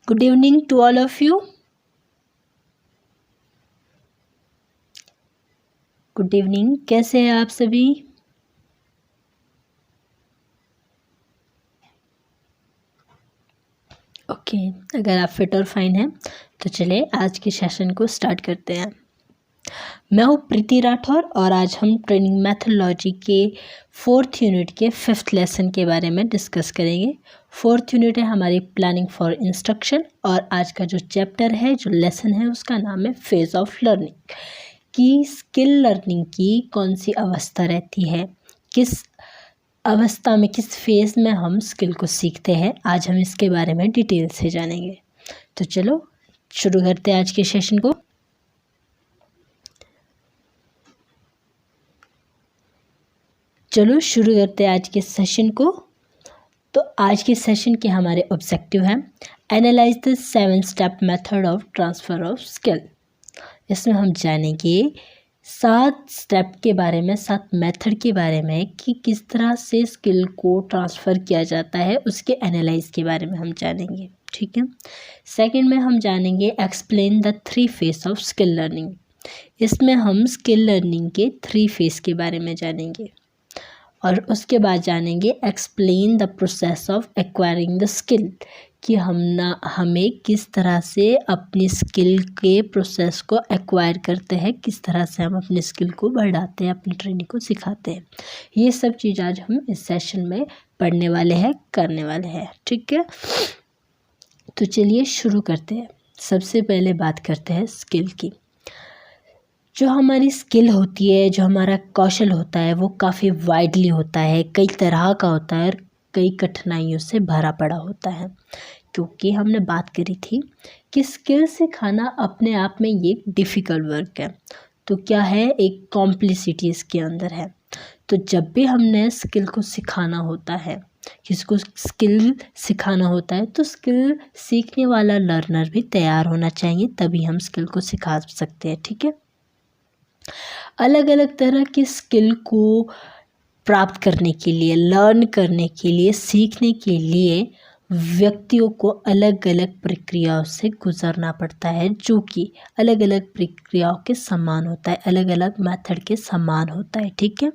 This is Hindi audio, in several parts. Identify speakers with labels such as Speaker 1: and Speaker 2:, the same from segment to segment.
Speaker 1: Good evening to all of you. Good evening, कैसे हैं आप सभी? ओके, अगर आप फिट और फाइन हैं तो चलिए आज के सेशन को स्टार्ट करते हैं। मैं हूँ प्रीति राठौर और आज हम ट्रेनिंग मैथोडोलॉजी के 4th यूनिट के 5th लेसन के बारे में डिस्कस करेंगे। 4th यूनिट है हमारी प्लानिंग फॉर इंस्ट्रक्शन और आज का जो चैप्टर है, जो लेसन है, उसका नाम है फेज ऑफ लर्निंग। कि स्किल लर्निंग की कौन सी अवस्था रहती है, किस अवस्था में, किस फेज़ में हम स्किल को सीखते हैं, आज हम इसके बारे में डिटेल से जानेंगे। तो चलो शुरू करते हैं आज के सेशन को। आज के सेशन को। तो आज के सेशन के हमारे ऑब्जेक्टिव हैं analyse the 7 step method of transfer of skill. इसमें हम जानेंगे 7 स्टेप के बारे में, 7 मेथड के बारे में कि किस तरह से स्किल को ट्रांसफ़र किया जाता है, उसके एनालाइज के बारे में हम जानेंगे। ठीक है। सेकंड में हम जानेंगे explain the 3 phase of skill learning. इसमें हम स्किल लर्निंग के 3 फेज के बारे में जानेंगे। और उसके बाद जानेंगे explain the process of acquiring the skill, कि हमें किस तरह से अपनी स्किल के प्रोसेस को एक्वायर करते हैं, किस तरह से हम अपनी स्किल को बढ़ाते हैं, अपनी ट्रेनिंग को सिखाते हैं। ये सब चीज़ आज हम इस सेशन में पढ़ने वाले हैं, करने वाले हैं। ठीक है, तो चलिए शुरू करते हैं। सबसे पहले बात करते हैं स्किल की। जो हमारी स्किल होती है, जो हमारा कौशल होता है, वो काफ़ी वाइडली होता है, कई तरह का होता है और कई कठिनाइयों से भरा पड़ा होता है। क्योंकि हमने बात करी थी कि स्किल सिखाना अपने आप में ये डिफ़िकल्ट वर्क है। तो क्या है, एक कॉम्प्लिसिटी इसके अंदर है। तो जब भी हमने स्किल को सिखाना होता है, किसको स्किल सिखाना होता है, तो स्किल सीखने वाला लर्नर भी तैयार होना चाहिए, तभी हम स्किल को सिखा सकते हैं। ठीक है। अलग अलग तरह की स्किल को प्राप्त करने के लिए, लर्न करने के लिए, सीखने के लिए व्यक्तियों को अलग अलग प्रक्रियाओं से गुजरना पड़ता है, जो कि अलग अलग प्रक्रियाओं के समान होता है, अलग अलग मेथड के समान होता है। ठीक है।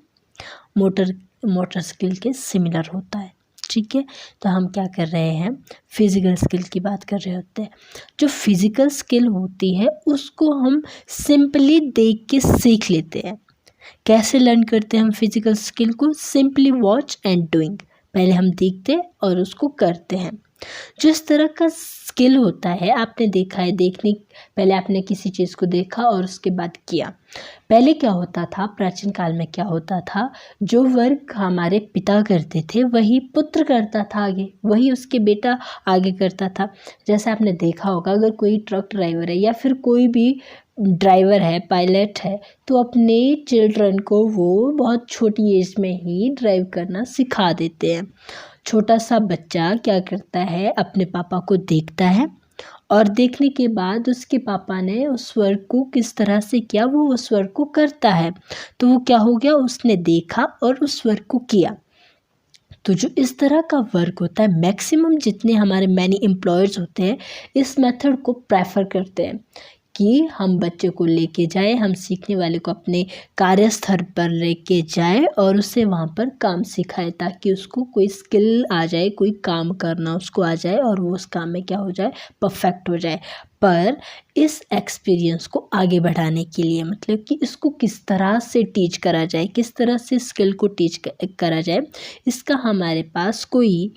Speaker 1: मोटर स्किल के सिमिलर होता है। ठीक है। तो हम क्या कर रहे हैं, फिज़िकल स्किल की बात कर रहे होते हैं। जो फिज़िकल स्किल होती है उसको हम सिंपली देख के सीख लेते हैं। कैसे लर्न करते हैं हम फिज़िकल स्किल को? Simply watch and doing. पहले हम देखते हैं और उसको करते हैं। जो इस तरह का स्किल होता है, आपने देखा है, पहले आपने किसी चीज़ को देखा और उसके बाद किया। पहले क्या होता था, प्राचीन काल में क्या होता था, जो वर्क हमारे पिता करते थे वही पुत्र करता था आगे, वही उसके बेटा आगे करता था। जैसे आपने देखा होगा, अगर कोई ट्रक ड्राइवर है या फिर कोई भी ड्राइवर है, पायलट है, तो अपने चिल्ड्रन को वो बहुत छोटी एज में ही ड्राइव करना सिखा देते हैं। छोटा सा बच्चा क्या करता है, अपने पापा को देखता है और देखने के बाद उसके पापा ने उस वर्क को किस तरह से किया, वो उस वर्क को करता है। तो वो क्या हो गया, उसने देखा और उस वर्क को किया। तो जो इस तरह का वर्क होता है, मैक्सिमम जितने हमारे मैनी एम्प्लॉयर्स होते हैं इस मेथड को प्रेफर करते हैं कि हम बच्चे को लेके जाए, हम सीखने वाले को अपने कार्यस्थल पर लेके जाए और उसे वहाँ पर काम सिखाए, ताकि उसको कोई स्किल आ जाए, कोई काम करना उसको आ जाए और वो उस काम में क्या हो जाए, परफेक्ट हो जाए। पर इस एक्सपीरियंस को आगे बढ़ाने के लिए, मतलब कि इसको किस तरह से टीच करा जाए, किस तरह से स्किल को टीच करा जाए, इसका हमारे पास कोई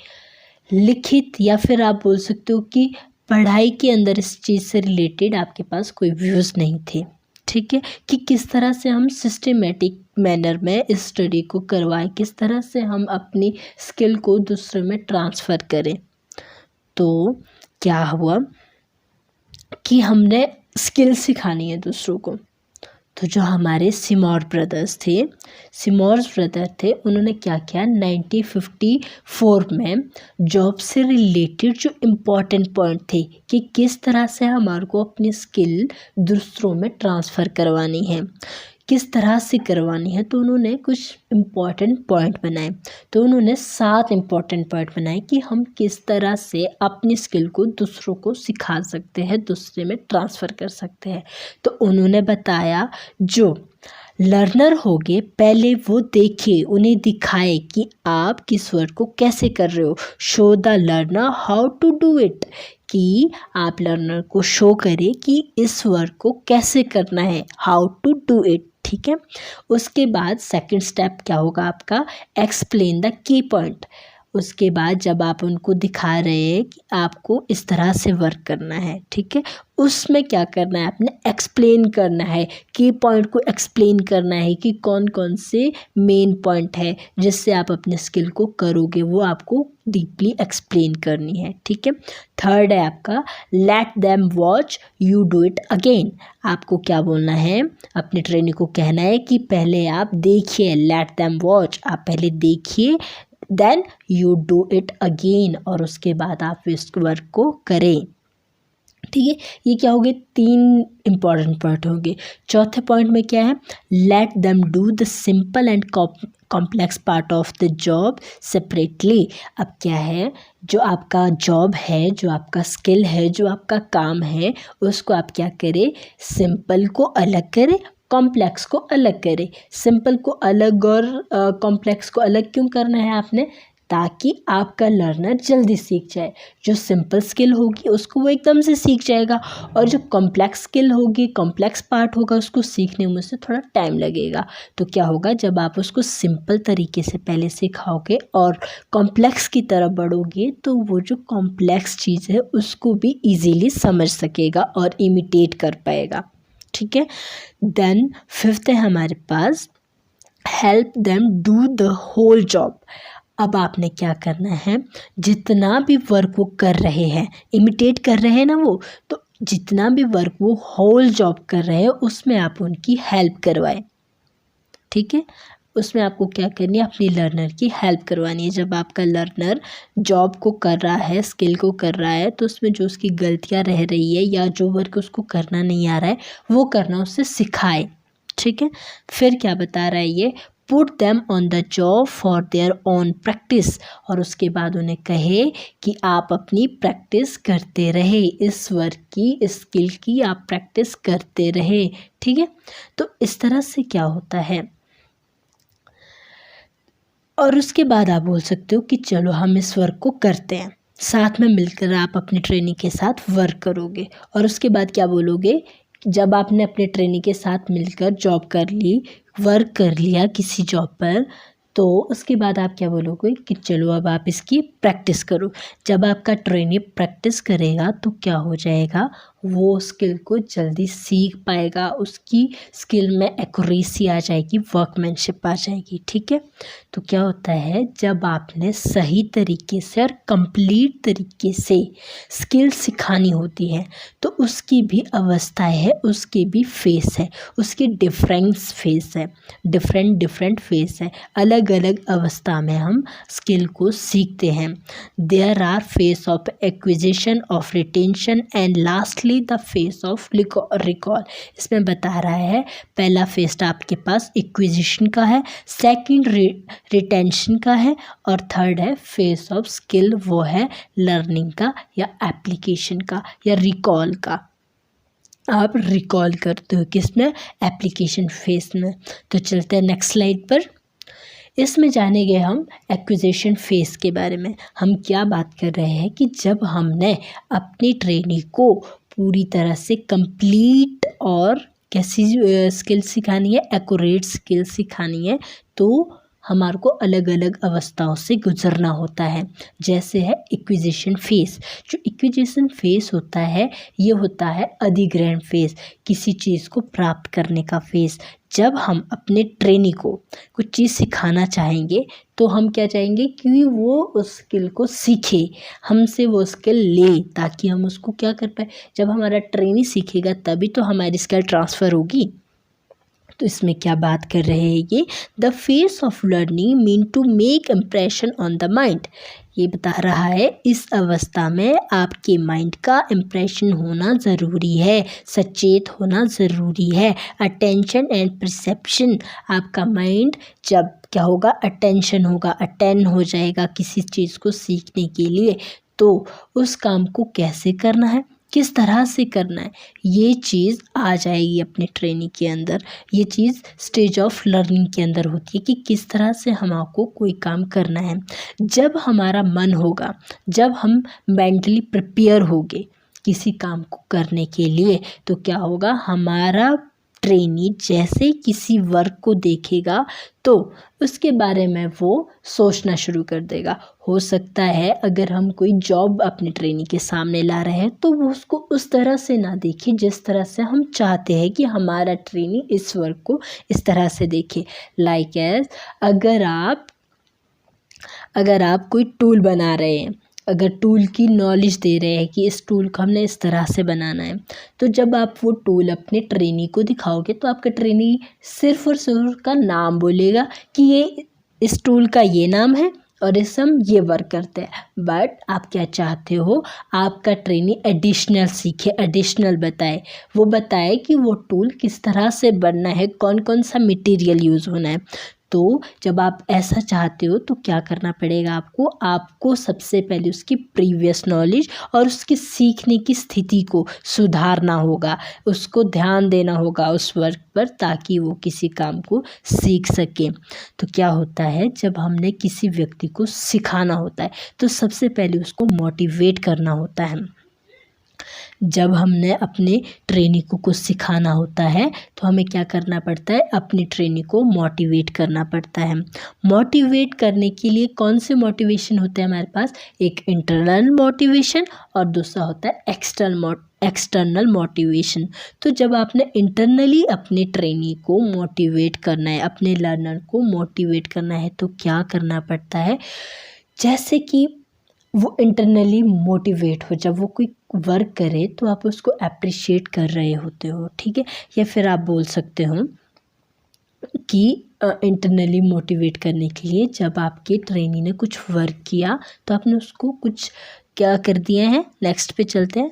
Speaker 1: लिखित या फिर आप बोल सकते हो कि पढ़ाई के अंदर इस चीज़ से रिलेटेड आपके पास कोई व्यूज़ नहीं थे। ठीक है, कि किस तरह से हम सिस्टमेटिक मैनर में इस स्टडी को करवाएं, किस तरह से हम अपनी स्किल को दूसरे में ट्रांसफ़र करें। तो क्या हुआ कि हमने स्किल सिखानी है दूसरों को। तो जो हमारे सिमोर ब्रदर थे, उन्होंने क्या किया, 1954 में जॉब से रिलेटेड जो इम्पोर्टेंट पॉइंट थे कि किस तरह से हमारे को अपनी स्किल दूसरों में ट्रांसफ़र करवानी है, किस तरह से करवानी है, तो उन्होंने कुछ इम्पॉर्टेंट पॉइंट बनाए। तो उन्होंने 7 इम्पॉर्टेंट पॉइंट बनाए कि हम किस तरह से अपनी स्किल को दूसरों को सिखा सकते हैं, दूसरे में ट्रांसफ़र कर सकते हैं। तो उन्होंने बताया जो लर्नर होंगे पहले वो देखे, उन्हें दिखाए कि आप किस वर्क को कैसे कर रहे हो। Show the learner how to do it, कि आप लर्नर को शो करें कि इस वर्क को कैसे करना है, हाउ टू डू इट। ठीक है। उसके बाद सेकंड स्टेप क्या होगा आपका, एक्सप्लेन द की पॉइंट। उसके बाद जब आप उनको दिखा रहे हैं कि आपको इस तरह से वर्क करना है, ठीक है, उसमें क्या करना है, आपने एक्सप्लेन करना है, की पॉइंट को एक्सप्लेन करना है कि कौन कौन से मेन पॉइंट है जिससे आप अपने स्किल को करोगे, वो आपको डीपली एक्सप्लेन करनी है। ठीक है। थर्ड है आपका let them watch you do it again. आपको क्या बोलना है, अपने ट्रेनी को कहना है कि पहले आप देखिए, लेट देम वॉच, आप पहले देखिए, then you do it again, और उसके बाद आप इस वर्क को करें। ठीक है। ये क्या हो गए, 3 इंपॉर्टेंट पॉइंट होंगे। चौथे पॉइंट में क्या है, let them do the simple and complex part of the job separately. अब क्या है, जो आपका जॉब है, जो आपका स्किल है, जो आपका काम है, उसको आप क्या करें, सिंपल को अलग करें, कॉम्प्लेक्स को अलग करें। सिंपल को अलग और कॉम्प्लेक्स को अलग क्यों करना है आपने, ताकि आपका लर्नर जल्दी सीख जाए। जो सिंपल स्किल होगी उसको वो एकदम से सीख जाएगा, और जो कॉम्प्लेक्स स्किल होगी, कॉम्प्लेक्स पार्ट होगा, उसको सीखने में उससे थोड़ा टाइम लगेगा। तो क्या होगा, जब आप उसको सिंपल तरीके से पहले सिखाओगे और कॉम्प्लेक्स की तरफ बढ़ोगे, तो वो जो कॉम्प्लेक्स चीज़ है उसको भी ईजीली समझ सकेगा और इमिटेट कर पाएगा। ठीक है। देन फिफ्थ है हमारे पास, help them do the whole job. अब आपने क्या करना है, जितना भी वर्क वो कर रहे हैं, इमिटेट कर रहे हैं ना वो, तो जितना भी वर्क वो होल जॉब कर रहे हैं उसमें आप उनकी हेल्प करवाएं। ठीक है। उसमें आपको क्या करनी है, अपनी लर्नर की हेल्प करवानी है। जब आपका लर्नर जॉब को कर रहा है, स्किल को कर रहा है, तो उसमें जो उसकी गलतियां रह रही है या जो वर्क उसको करना नहीं आ रहा है, वो करना उससे सिखाए। ठीक है। फिर क्या बता रहा है ये, put them on the job for their own practice, और उसके बाद उन्हें कहे कि आप अपनी प्रैक्टिस करते रहे, इस वर्क की, इस स्किल की आप प्रैक्टिस करते रहे। ठीक है। तो इस तरह से क्या होता है, और उसके बाद आप बोल सकते हो कि चलो हम इस वर्क को करते हैं, साथ में मिलकर आप अपनी ट्रेनिंग के साथ वर्क करोगे। और उसके बाद क्या बोलोगे, जब आपने अपने ट्रेनिंग के साथ मिलकर जॉब कर ली, वर्क कर लिया किसी जॉब पर, तो उसके बाद आप क्या बोलोगे कि चलो अब आप इसकी प्रैक्टिस करो। जब आपका ट्रेनी प्रैक्टिस करेगा तो क्या हो जाएगा, वो स्किल को जल्दी सीख पाएगा, उसकी स्किल में एक्यूरेसी आ जाएगी, वर्कमैनशिप आ जाएगी। ठीक है। तो क्या होता है, जब आपने सही तरीके से और कंप्लीट तरीके से स्किल सिखानी होती है, तो उसकी भी अवस्थाएं है, उसके भी फेस है, उसकी डिफरेंस फेस है, डिफरेंट फेस है। अलग अलग अवस्था में हम स्किल को सीखते हैं। There are phase of acquisition, of retention and lastly the phase of recall. इसमें बता रहा है, पहला फेस आपके पास एक्विजिशन का है, सेकंड रिटेंशन का है, और थर्ड है फेस ऑफ स्किल, वो है लर्निंग का या एप्लीकेशन का या रिकॉल का। आप रिकॉल करते हो किसमें, एप्लीकेशन फेस में। तो चलते हैं नेक्स्ट स्लाइड पर। इसमें जाने गए हम एक्विजिशन फेस के बारे में। हम क्या बात कर रहे हैं कि जब हमने अपनी ट्रेनिंग को पूरी तरह से कंप्लीट और कैसी स्किल सिखानी है, एक्यूरेट स्किल सिखानी है, तो हमारे को अलग अलग अवस्थाओं से गुजरना होता है। जैसे है एक्विजिशन फेस। जो एक्विजिशन फेस होता है, ये होता है अधिग्रहण फेस, किसी चीज़ को प्राप्त करने का फेस। जब हम अपने ट्रेनी को कुछ चीज़ सिखाना चाहेंगे, तो हम क्या चाहेंगे कि वो उस स्किल को सीखे, हमसे वो स्किल ले, ताकि हम उसको क्या कर पाए। जब हमारा ट्रेनी सीखेगा तभी तो हमारी स्किल ट्रांसफ़र होगी। तो इसमें क्या बात कर रहे हैं ये, the phase of learning mean to make impression on the mind. ये बता रहा है इस अवस्था में आपके माइंड का इम्प्रेशन होना ज़रूरी है, सचेत होना ज़रूरी है। अटेंशन एंड परसेप्शन, आपका माइंड जब क्या होगा, अटेंशन होगा, अटेंड हो जाएगा किसी चीज़ को सीखने के लिए, तो उस काम को कैसे करना है, किस तरह से करना है, ये चीज़ आ जाएगी अपने ट्रेनिंग के अंदर। ये चीज़ स्टेज ऑफ लर्निंग के अंदर होती है कि किस तरह से हमको कोई काम करना है। जब हमारा मन होगा, जब हम मेंटली प्रिपेयर होंगे किसी काम को करने के लिए, तो क्या होगा, हमारा ट्रेनी जैसे किसी वर्क को देखेगा तो उसके बारे में वो सोचना शुरू कर देगा। हो सकता है अगर हम कोई जॉब अपने ट्रेनी के सामने ला रहे हैं तो वो उसको उस तरह से ना देखे जिस तरह से हम चाहते हैं कि हमारा ट्रेनी इस वर्क को इस तरह से देखे। लाइक एज अगर आप कोई टूल बना रहे हैं, अगर टूल की नॉलेज दे रहे हैं कि इस टूल को हमने इस तरह से बनाना है, तो जब आप वो टूल अपने ट्रेनी को दिखाओगे तो आपका ट्रेनी सिर्फ और सिर्फ का नाम बोलेगा कि ये इस टूल का ये नाम है और इस हम ये वर्क करते हैं। बट आप क्या चाहते हो, आपका ट्रेनी एडिशनल सीखे, एडिशनल बताए, वो बताए कि वो टूल किस तरह से बनना है, कौन कौन सा मटेरियल यूज़ होना है। तो जब आप ऐसा चाहते हो तो क्या करना पड़ेगा आपको सबसे पहले उसकी प्रीवियस नॉलेज और उसकी सीखने की स्थिति को सुधारना होगा, उसको ध्यान देना होगा उस वर्क पर, ताकि वो किसी काम को सीख सके। तो क्या होता है, जब हमने किसी व्यक्ति को सिखाना होता है तो सबसे पहले उसको मोटिवेट करना होता है। जब हमने अपने ट्रेनी को कुछ सिखाना होता है तो हमें क्या करना पड़ता है, अपनी ट्रेनी को मोटिवेट करना पड़ता है। मोटिवेट करने के लिए कौन से मोटिवेशन होते हैं हमारे पास, एक इंटरनल मोटिवेशन और दूसरा होता है एक्सटर्नल मोटिवेशन। तो जब आपने इंटरनली अपने ट्रेनी को मोटिवेट करना है, अपने लर्नर को मोटिवेट करना है, तो क्या करना पड़ता है, जैसे कि वो इंटरनली मोटिवेट हो, जब वो कोई वर्क करे तो आप उसको अप्रिशिएट कर रहे होते हो, ठीक है। या फिर आप बोल सकते हो कि इंटरनली मोटिवेट करने के लिए जब आपके ट्रेनी ने कुछ वर्क किया तो आपने उसको कुछ क्या कर दिया है। नेक्स्ट पे चलते हैं।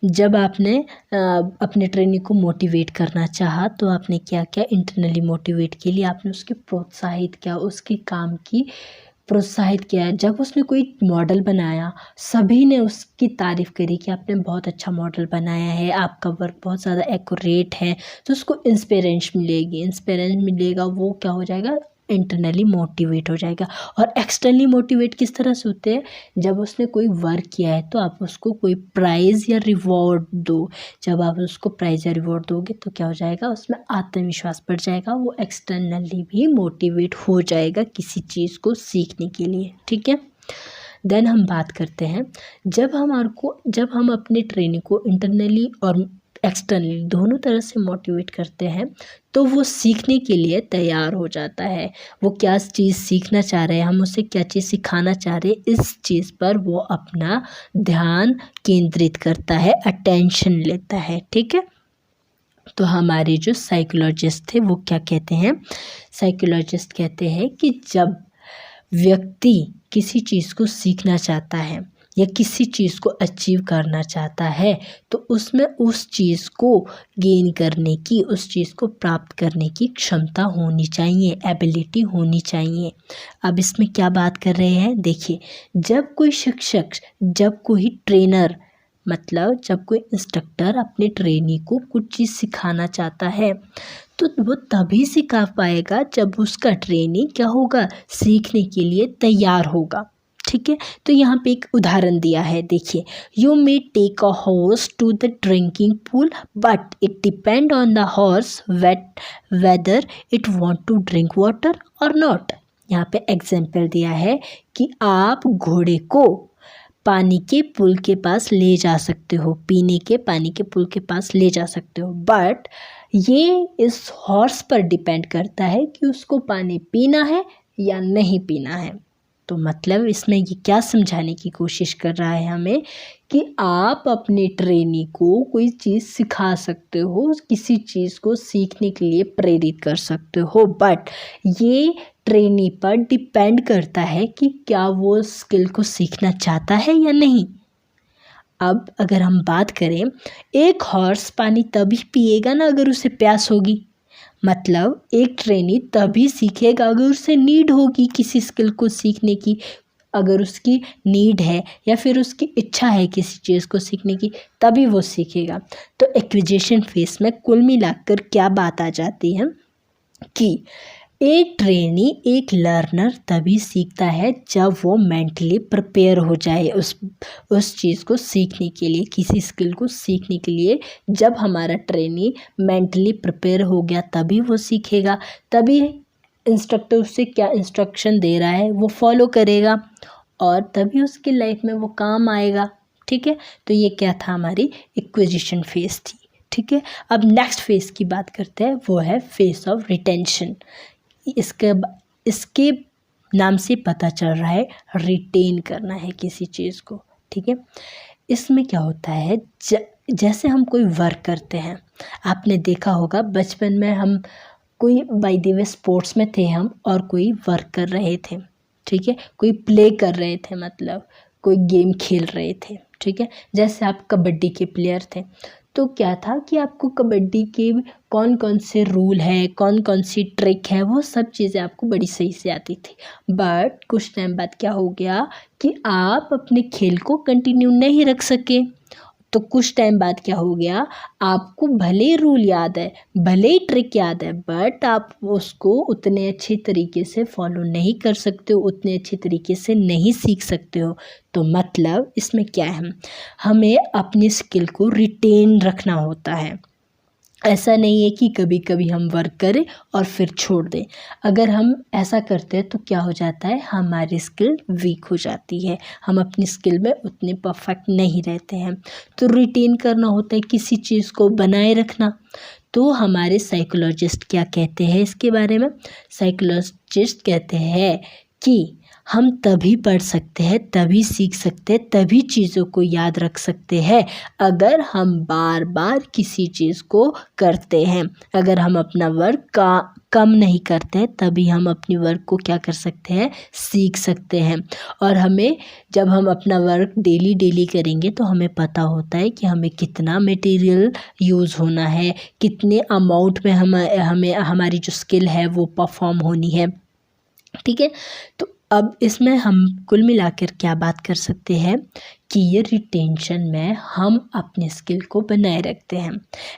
Speaker 1: जब आपने अपने ट्रेनी को मोटिवेट करना चाहा तो आपने क्या किया, इंटरनली मोटिवेट के लिए आपने उसके प्रोत्साहित किया, उसके काम की प्रोत्साहित किया। जब उसने कोई मॉडल बनाया, सभी ने उसकी तारीफ़ करी कि आपने बहुत अच्छा मॉडल बनाया है, आपका वर्क बहुत ज़्यादा एक्यूरेट है, तो उसको इंस्पिरेशन मिलेगा, वो क्या हो जाएगा, इंटरनली मोटिवेट हो जाएगा। और एक्सटर्नली मोटिवेट किस तरह से होते हैं, जब उसने कोई वर्क किया है तो आप उसको कोई प्राइज़ या रिवॉर्ड दो। जब आप उसको प्राइज़ या रिवॉर्ड दोगे तो क्या हो जाएगा, उसमें आत्मविश्वास बढ़ जाएगा, वो एक्सटर्नली भी मोटिवेट हो जाएगा किसी चीज़ को सीखने के लिए, ठीक है। देन हम बात करते हैं, जब हम अपने ट्रेनिंग को इंटरनली और एक्सटर्नली दोनों तरह से मोटिवेट करते हैं तो वो सीखने के लिए तैयार हो जाता है। वो क्या चीज़ सीखना चाह रहे हैं, हम उसे क्या चीज़ सिखाना चाह रहे हैं, इस चीज़ पर वो अपना ध्यान केंद्रित करता है, अटेंशन लेता है, ठीक है। तो हमारे जो साइकोलॉजिस्ट थे वो क्या कहते हैं, साइकोलॉजिस्ट कहते हैं कि जब व्यक्ति किसी चीज़ को सीखना चाहता है या किसी चीज़ को अचीव करना चाहता है तो उसमें उस चीज़ को गेन करने की, उस चीज़ को प्राप्त करने की क्षमता होनी चाहिए, एबिलिटी होनी चाहिए। अब इसमें क्या बात कर रहे हैं, देखिए, जब कोई शिक्षक, जब कोई ट्रेनर, मतलब जब कोई इंस्ट्रक्टर अपने ट्रेनी को कुछ चीज़ सिखाना चाहता है तो वो तभी सिखा पाएगा जब उसका ट्रेनी क्या होगा, सीखने के लिए तैयार होगा, ठीक है। तो यहाँ पे एक उदाहरण दिया है, देखिए, you may take a horse to the drinking pool but it depend on the horse whether it want to drink water और नॉट। यहाँ पे एग्जाम्पल दिया है कि आप घोड़े को पानी के पुल के पास ले जा सकते हो, पीने के पानी के पुल के पास ले जा सकते हो, बट ये इस हॉर्स पर डिपेंड करता है कि उसको पानी पीना है या नहीं पीना है। तो मतलब इसमें ये क्या समझाने की कोशिश कर रहा है हमें कि आप अपने ट्रेनी को कोई चीज़ सिखा सकते हो, किसी चीज़ को सीखने के लिए प्रेरित कर सकते हो, बट ये ट्रेनी पर डिपेंड करता है कि क्या वो स्किल को सीखना चाहता है या नहीं। अब अगर हम बात करें, एक हॉर्स पानी तभी पिएगा ना अगर उसे प्यास होगी। मतलब एक ट्रेनी तभी सीखेगा अगर उसे नीड होगी किसी स्किल को सीखने की, अगर उसकी नीड है या फिर उसकी इच्छा है किसी चीज़ को सीखने की, तभी वो सीखेगा। तो एक्विजिशन फेज में कुल मिलाकर क्या बात आ जाती है कि एक ट्रेनी एक लर्नर तभी सीखता है जब वो मेंटली प्रिपेयर हो जाए उस चीज़ को सीखने के लिए, किसी स्किल को सीखने के लिए। जब हमारा ट्रेनी मेंटली प्रिपेयर हो गया तभी वो सीखेगा, तभी इंस्ट्रक्टर उससे क्या इंस्ट्रक्शन दे रहा है वो फॉलो करेगा और तभी उसकी लाइफ में वो काम आएगा। ठीक है, तो ये क्या था, हमारी एक्विजिशन फेज थी। ठीक है, अब नेक्स्ट फेज की बात करते हैं, वो है फेज ऑफ रिटेंशन। इसके नाम से पता चल रहा है रिटेन करना है किसी चीज़ को। ठीक है, इसमें क्या होता है, जैसे हम कोई वर्क करते हैं, आपने देखा होगा बचपन में हम कोई बाय द वे स्पोर्ट्स में थे हम और कोई वर्क कर रहे थे। ठीक है, कोई प्ले कर रहे थे, मतलब कोई गेम खेल रहे थे। ठीक है, जैसे आप कबड्डी के प्लेयर थे तो क्या था कि आपको कबड्डी के कौन कौन से रूल है, कौन कौन सी ट्रिक है, वो सब चीज़ें आपको बड़ी सही से आती थी। बट कुछ टाइम बाद क्या हो गया कि आप अपने खेल को कंटिन्यू नहीं रख सके। तो कुछ टाइम बाद क्या हो गया, आपको भले ही रूल याद है, भले ही ट्रिक याद है, बट आप उसको उतने अच्छे तरीके से फॉलो नहीं कर सकते हो, उतने अच्छे तरीके से नहीं सीख सकते हो। तो मतलब इसमें क्या है, हमें अपनी स्किल को रिटेन रखना होता है। ऐसा नहीं है कि कभी कभी हम वर्क करें और फिर छोड़ दें। अगर हम ऐसा करते हैं तो क्या हो जाता है, हमारी स्किल वीक हो जाती है, हम अपनी स्किल में उतने परफेक्ट नहीं रहते हैं। तो रिटेन करना होता है किसी चीज़ को, बनाए रखना। तो हमारे साइकोलॉजिस्ट क्या कहते हैं इसके बारे में, साइकोलॉजिस्ट कहते हैं कि हम तभी पढ़ सकते हैं, तभी सीख सकते हैं, तभी चीज़ों को याद रख सकते हैं अगर हम बार बार किसी चीज़ को करते हैं। अगर हम अपना वर्क कम नहीं करते हैं तभी हम अपनी वर्क को क्या कर सकते हैं, सीख सकते हैं। और हमें जब हम अपना वर्क डेली डेली करेंगे तो हमें पता होता है कि हमें कितना मटेरियल यूज़ होना है, कितने अमाउंट में हमें हमारी जो स्किल है वो परफॉर्म होनी है। ठीक है, तो अब इसमें हम कुल मिलाकर क्या बात कर सकते हैं कि ये रिटेंशन में हम अपने स्किल को बनाए रखते हैं।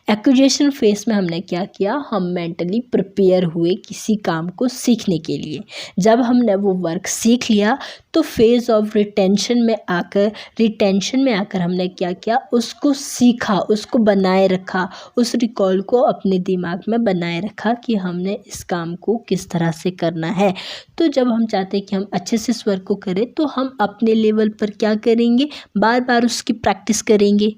Speaker 1: एक्विजिशन फेज में हमने क्या किया, हम मेंटली प्रिपेयर हुए किसी काम को सीखने के लिए। जब हमने वो वर्क सीख लिया तो फेज ऑफ रिटेंशन में आकर हमने क्या किया, उसको सीखा, उसको बनाए रखा, उस रिकॉल को अपने दिमाग में बनाए रखा कि हमने इस काम को किस तरह से करना है। तो जब हम चाहते हैं कि हम अच्छे से इस वर्क को करें तो हम अपने लेवल पर क्या करेंगे, बार बार उसकी प्रैक्टिस करेंगे।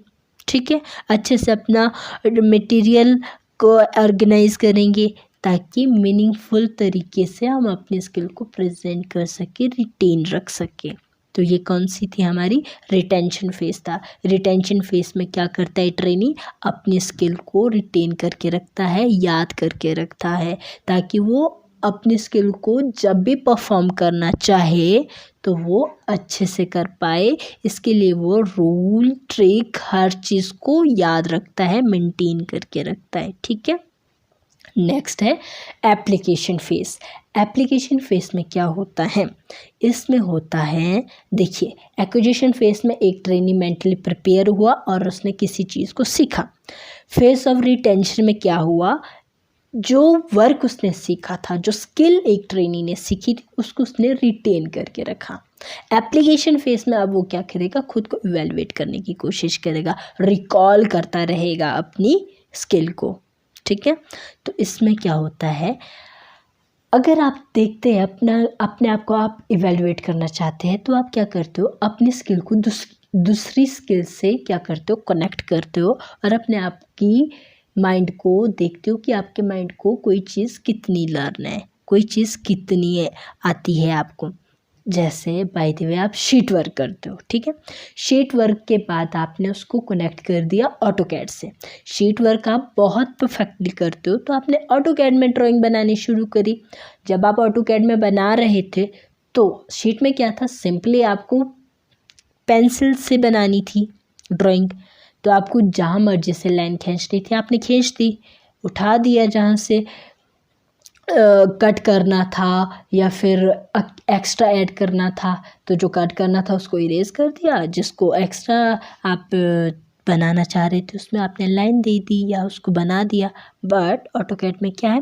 Speaker 1: ठीक है, अच्छे से अपना मटेरियल को ऑर्गेनाइज करेंगे ताकि मीनिंगफुल तरीके से हम अपनी स्किल को प्रेजेंट कर सके, रिटेन रख सके। तो ये कौन सी थी, हमारी रिटेंशन फेज था। रिटेंशन फेज में क्या करता है ट्रेनी, अपनी स्किल को रिटेन करके रखता है, याद करके रखता है, ताकि वो अपनी स्किल को जब भी परफॉर्म करना चाहे तो वो अच्छे से कर पाए। इसके लिए वो रूल, ट्रिक, हर चीज़ को याद रखता है, मेंटेन करके रखता है। ठीक है, नेक्स्ट है एप्लीकेशन फेज। एप्लीकेशन फेज में क्या होता है, इसमें होता है, देखिए एक्विजिशन फेज में एक ट्रेनी मेंटली प्रिपेयर हुआ और उसने किसी चीज़ को सीखा। फेज ऑफ रिटेंशन में क्या हुआ, जो वर्क उसने सीखा था, जो स्किल एक ट्रेनी ने सीखी थी, उसको उसने रिटेन करके रखा। एप्लीकेशन फेज में अब वो क्या करेगा, खुद को इवेलुएट करने की कोशिश करेगा, रिकॉल करता रहेगा अपनी स्किल को। ठीक है, तो इसमें क्या होता है, अगर आप देखते हैं अपने आप को आप इवेलुएट करना चाहते हैं तो आप क्या करते हो, अपनी स्किल को दूसरी स्किल से क्या करते हो, कनेक्ट करते हो और अपने आप की माइंड को देखते हो कि आपके माइंड को कोई चीज़ कितनी लर्न है, कोई चीज़ कितनी है आती है आपको। जैसे बाय द वे आप शीट वर्क करते हो, ठीक है। शीट वर्क के बाद आपने उसको कनेक्ट कर दिया ऑटोकैड से। शीट वर्क आप बहुत परफेक्टली करते हो तो आपने ऑटोकैड में ड्राइंग बनानी शुरू करी। जब आप ऑटोकैड में बना रहे थे तो शीट में क्या था, सिंपली आपको पेंसिल से बनानी थी ड्राइंग, तो आपको जहाँ मर्जी से लाइन खींचनी थी आपने खींच दी, उठा दिया। जहाँ से कट करना था या फिर एक्स्ट्रा ऐड करना था तो जो कट करना था उसको इरेज कर दिया, जिसको एक्स्ट्रा आप बनाना चाह रहे थे उसमें आपने लाइन दे दी या उसको बना दिया। बट ऑटोकैड में क्या है,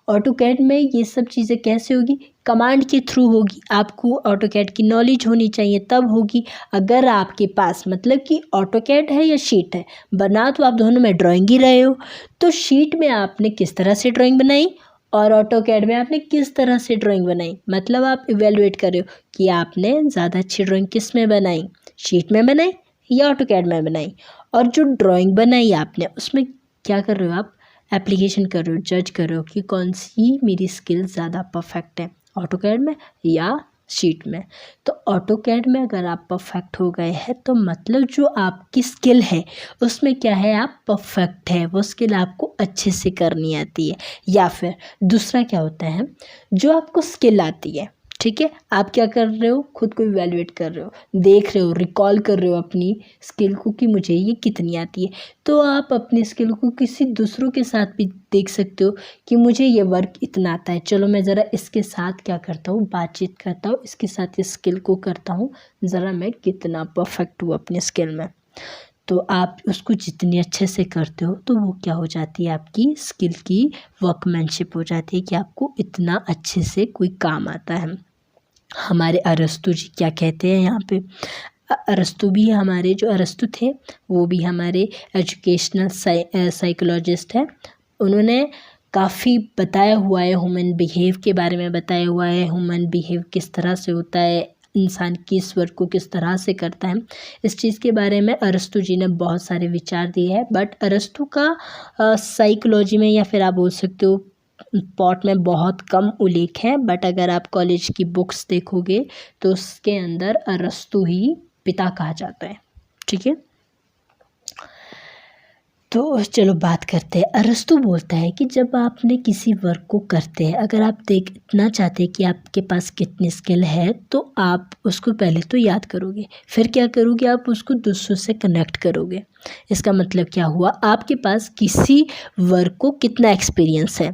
Speaker 1: ऑटोकैड में ये सब चीज़ें कैसे होगी, कमांड के थ्रू होगी। आपको ऑटोकैड की नॉलेज होनी चाहिए तब होगी। अगर आपके पास मतलब कि ऑटोकैड है या शीट है, बना तो आप दोनों में ड्राइंग ही रहे हो, तो शीट में आपने किस तरह से ड्राइंग बनाई और ऑटोकैड में आपने किस तरह से ड्राइंग बनाई, मतलब आप इवेलुएट कर रहे हो कि आपने ज़्यादा अच्छी ड्राइंग किस में बनाई, शीट में बनाई या ऑटोकैड में बनाई। और जो ड्राइंग बनाई आपने उसमें क्या कर रहे हो, आप एप्लीकेशन कर रहे हो, जज कर रहे हो कि कौन सी मेरी स्किल ज़्यादा परफेक्ट है, ऑटोकैड में या शीट में। तो ऑटोकैड में अगर आप परफेक्ट हो गए हैं तो मतलब जो आपकी स्किल है उसमें क्या है, आप परफेक्ट है, वो स्किल आपको अच्छे से करनी आती है। या फिर दूसरा क्या होता है, जो आपको स्किल आती है, ठीक है, आप क्या कर रहे हो, खुद को इवैल्यूएट कर रहे हो, देख रहे हो, रिकॉल कर रहे हो अपनी स्किल को कि मुझे ये कितनी आती है। तो आप अपनी स्किल को किसी दूसरों के साथ भी देख सकते हो कि मुझे ये वर्क इतना आता है, चलो मैं ज़रा इसके साथ क्या करता हूँ, बातचीत करता हूँ, इसके साथ इस स्किल को करता हूँ, ज़रा मैं कितना परफेक्ट हूँ अपनी स्किल में। तो आप उसको जितनी अच्छे से करते हो तो वो क्या हो जाती है, आपकी स्किल की वर्कमैनशिप हो जाती है कि आपको इतना अच्छे से कोई काम आता है। हमारे अरस्तु जी क्या कहते हैं यहाँ पे, अरस्तु भी हमारे जो अरस्तु थे वो भी हमारे एजुकेशनल साइकोलॉजिस्ट हैं। उन्होंने काफ़ी बताया हुआ है, ह्यूमन बिहेव के बारे में बताया हुआ है, ह्यूमन बिहेव किस तरह से होता है, इंसान किस वर्क को किस तरह से करता है, इस चीज़ के बारे में अरस्तु जी ने बहुत सारे विचार दिए हैं। बट अरस्तु का साइकोलॉजी में या फिर आप बोल सकते हो पॉट में बहुत कम उल्लेख है। बट अगर आप कॉलेज की बुक्स देखोगे तो उसके अंदर अरस्तु ही पिता कहा जाता है, ठीक है। तो चलो बात करते हैं, अरस्तु बोलता है कि जब आपने किसी वर्क को करते हैं, अगर आप देखना चाहते हैं कि आपके पास कितनी स्किल है तो आप उसको पहले तो याद करोगे, फिर क्या करोगे, आप उसको दूसरों से कनेक्ट करोगे। इसका मतलब क्या हुआ, आपके पास किसी वर्क को कितना एक्सपीरियंस है,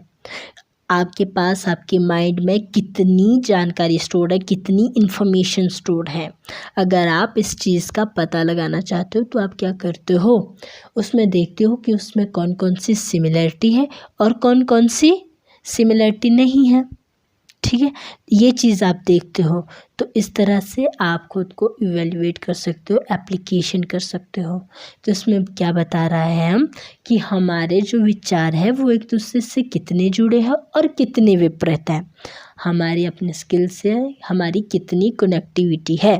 Speaker 1: आपके पास आपके माइंड में कितनी जानकारी स्टोर है, कितनी इन्फॉर्मेशन स्टोर है। अगर आप इस चीज़ का पता लगाना चाहते हो तो आप क्या करते हो, उसमें देखते हो कि उसमें कौन कौन सी सिमिलरिटी है और कौन कौन सी सिमिलरिटी नहीं है, ठीक है। ये चीज़ आप देखते हो, तो इस तरह से आप खुद को इवेलुएट कर सकते हो, एप्लीकेशन कर सकते हो। तो इसमें क्या बता रहा है हम कि हमारे जो विचार है वो एक दूसरे से कितने जुड़े हैं और कितने विपरीत हैं, हमारी अपने स्किल से हमारी कितनी कनेक्टिविटी है।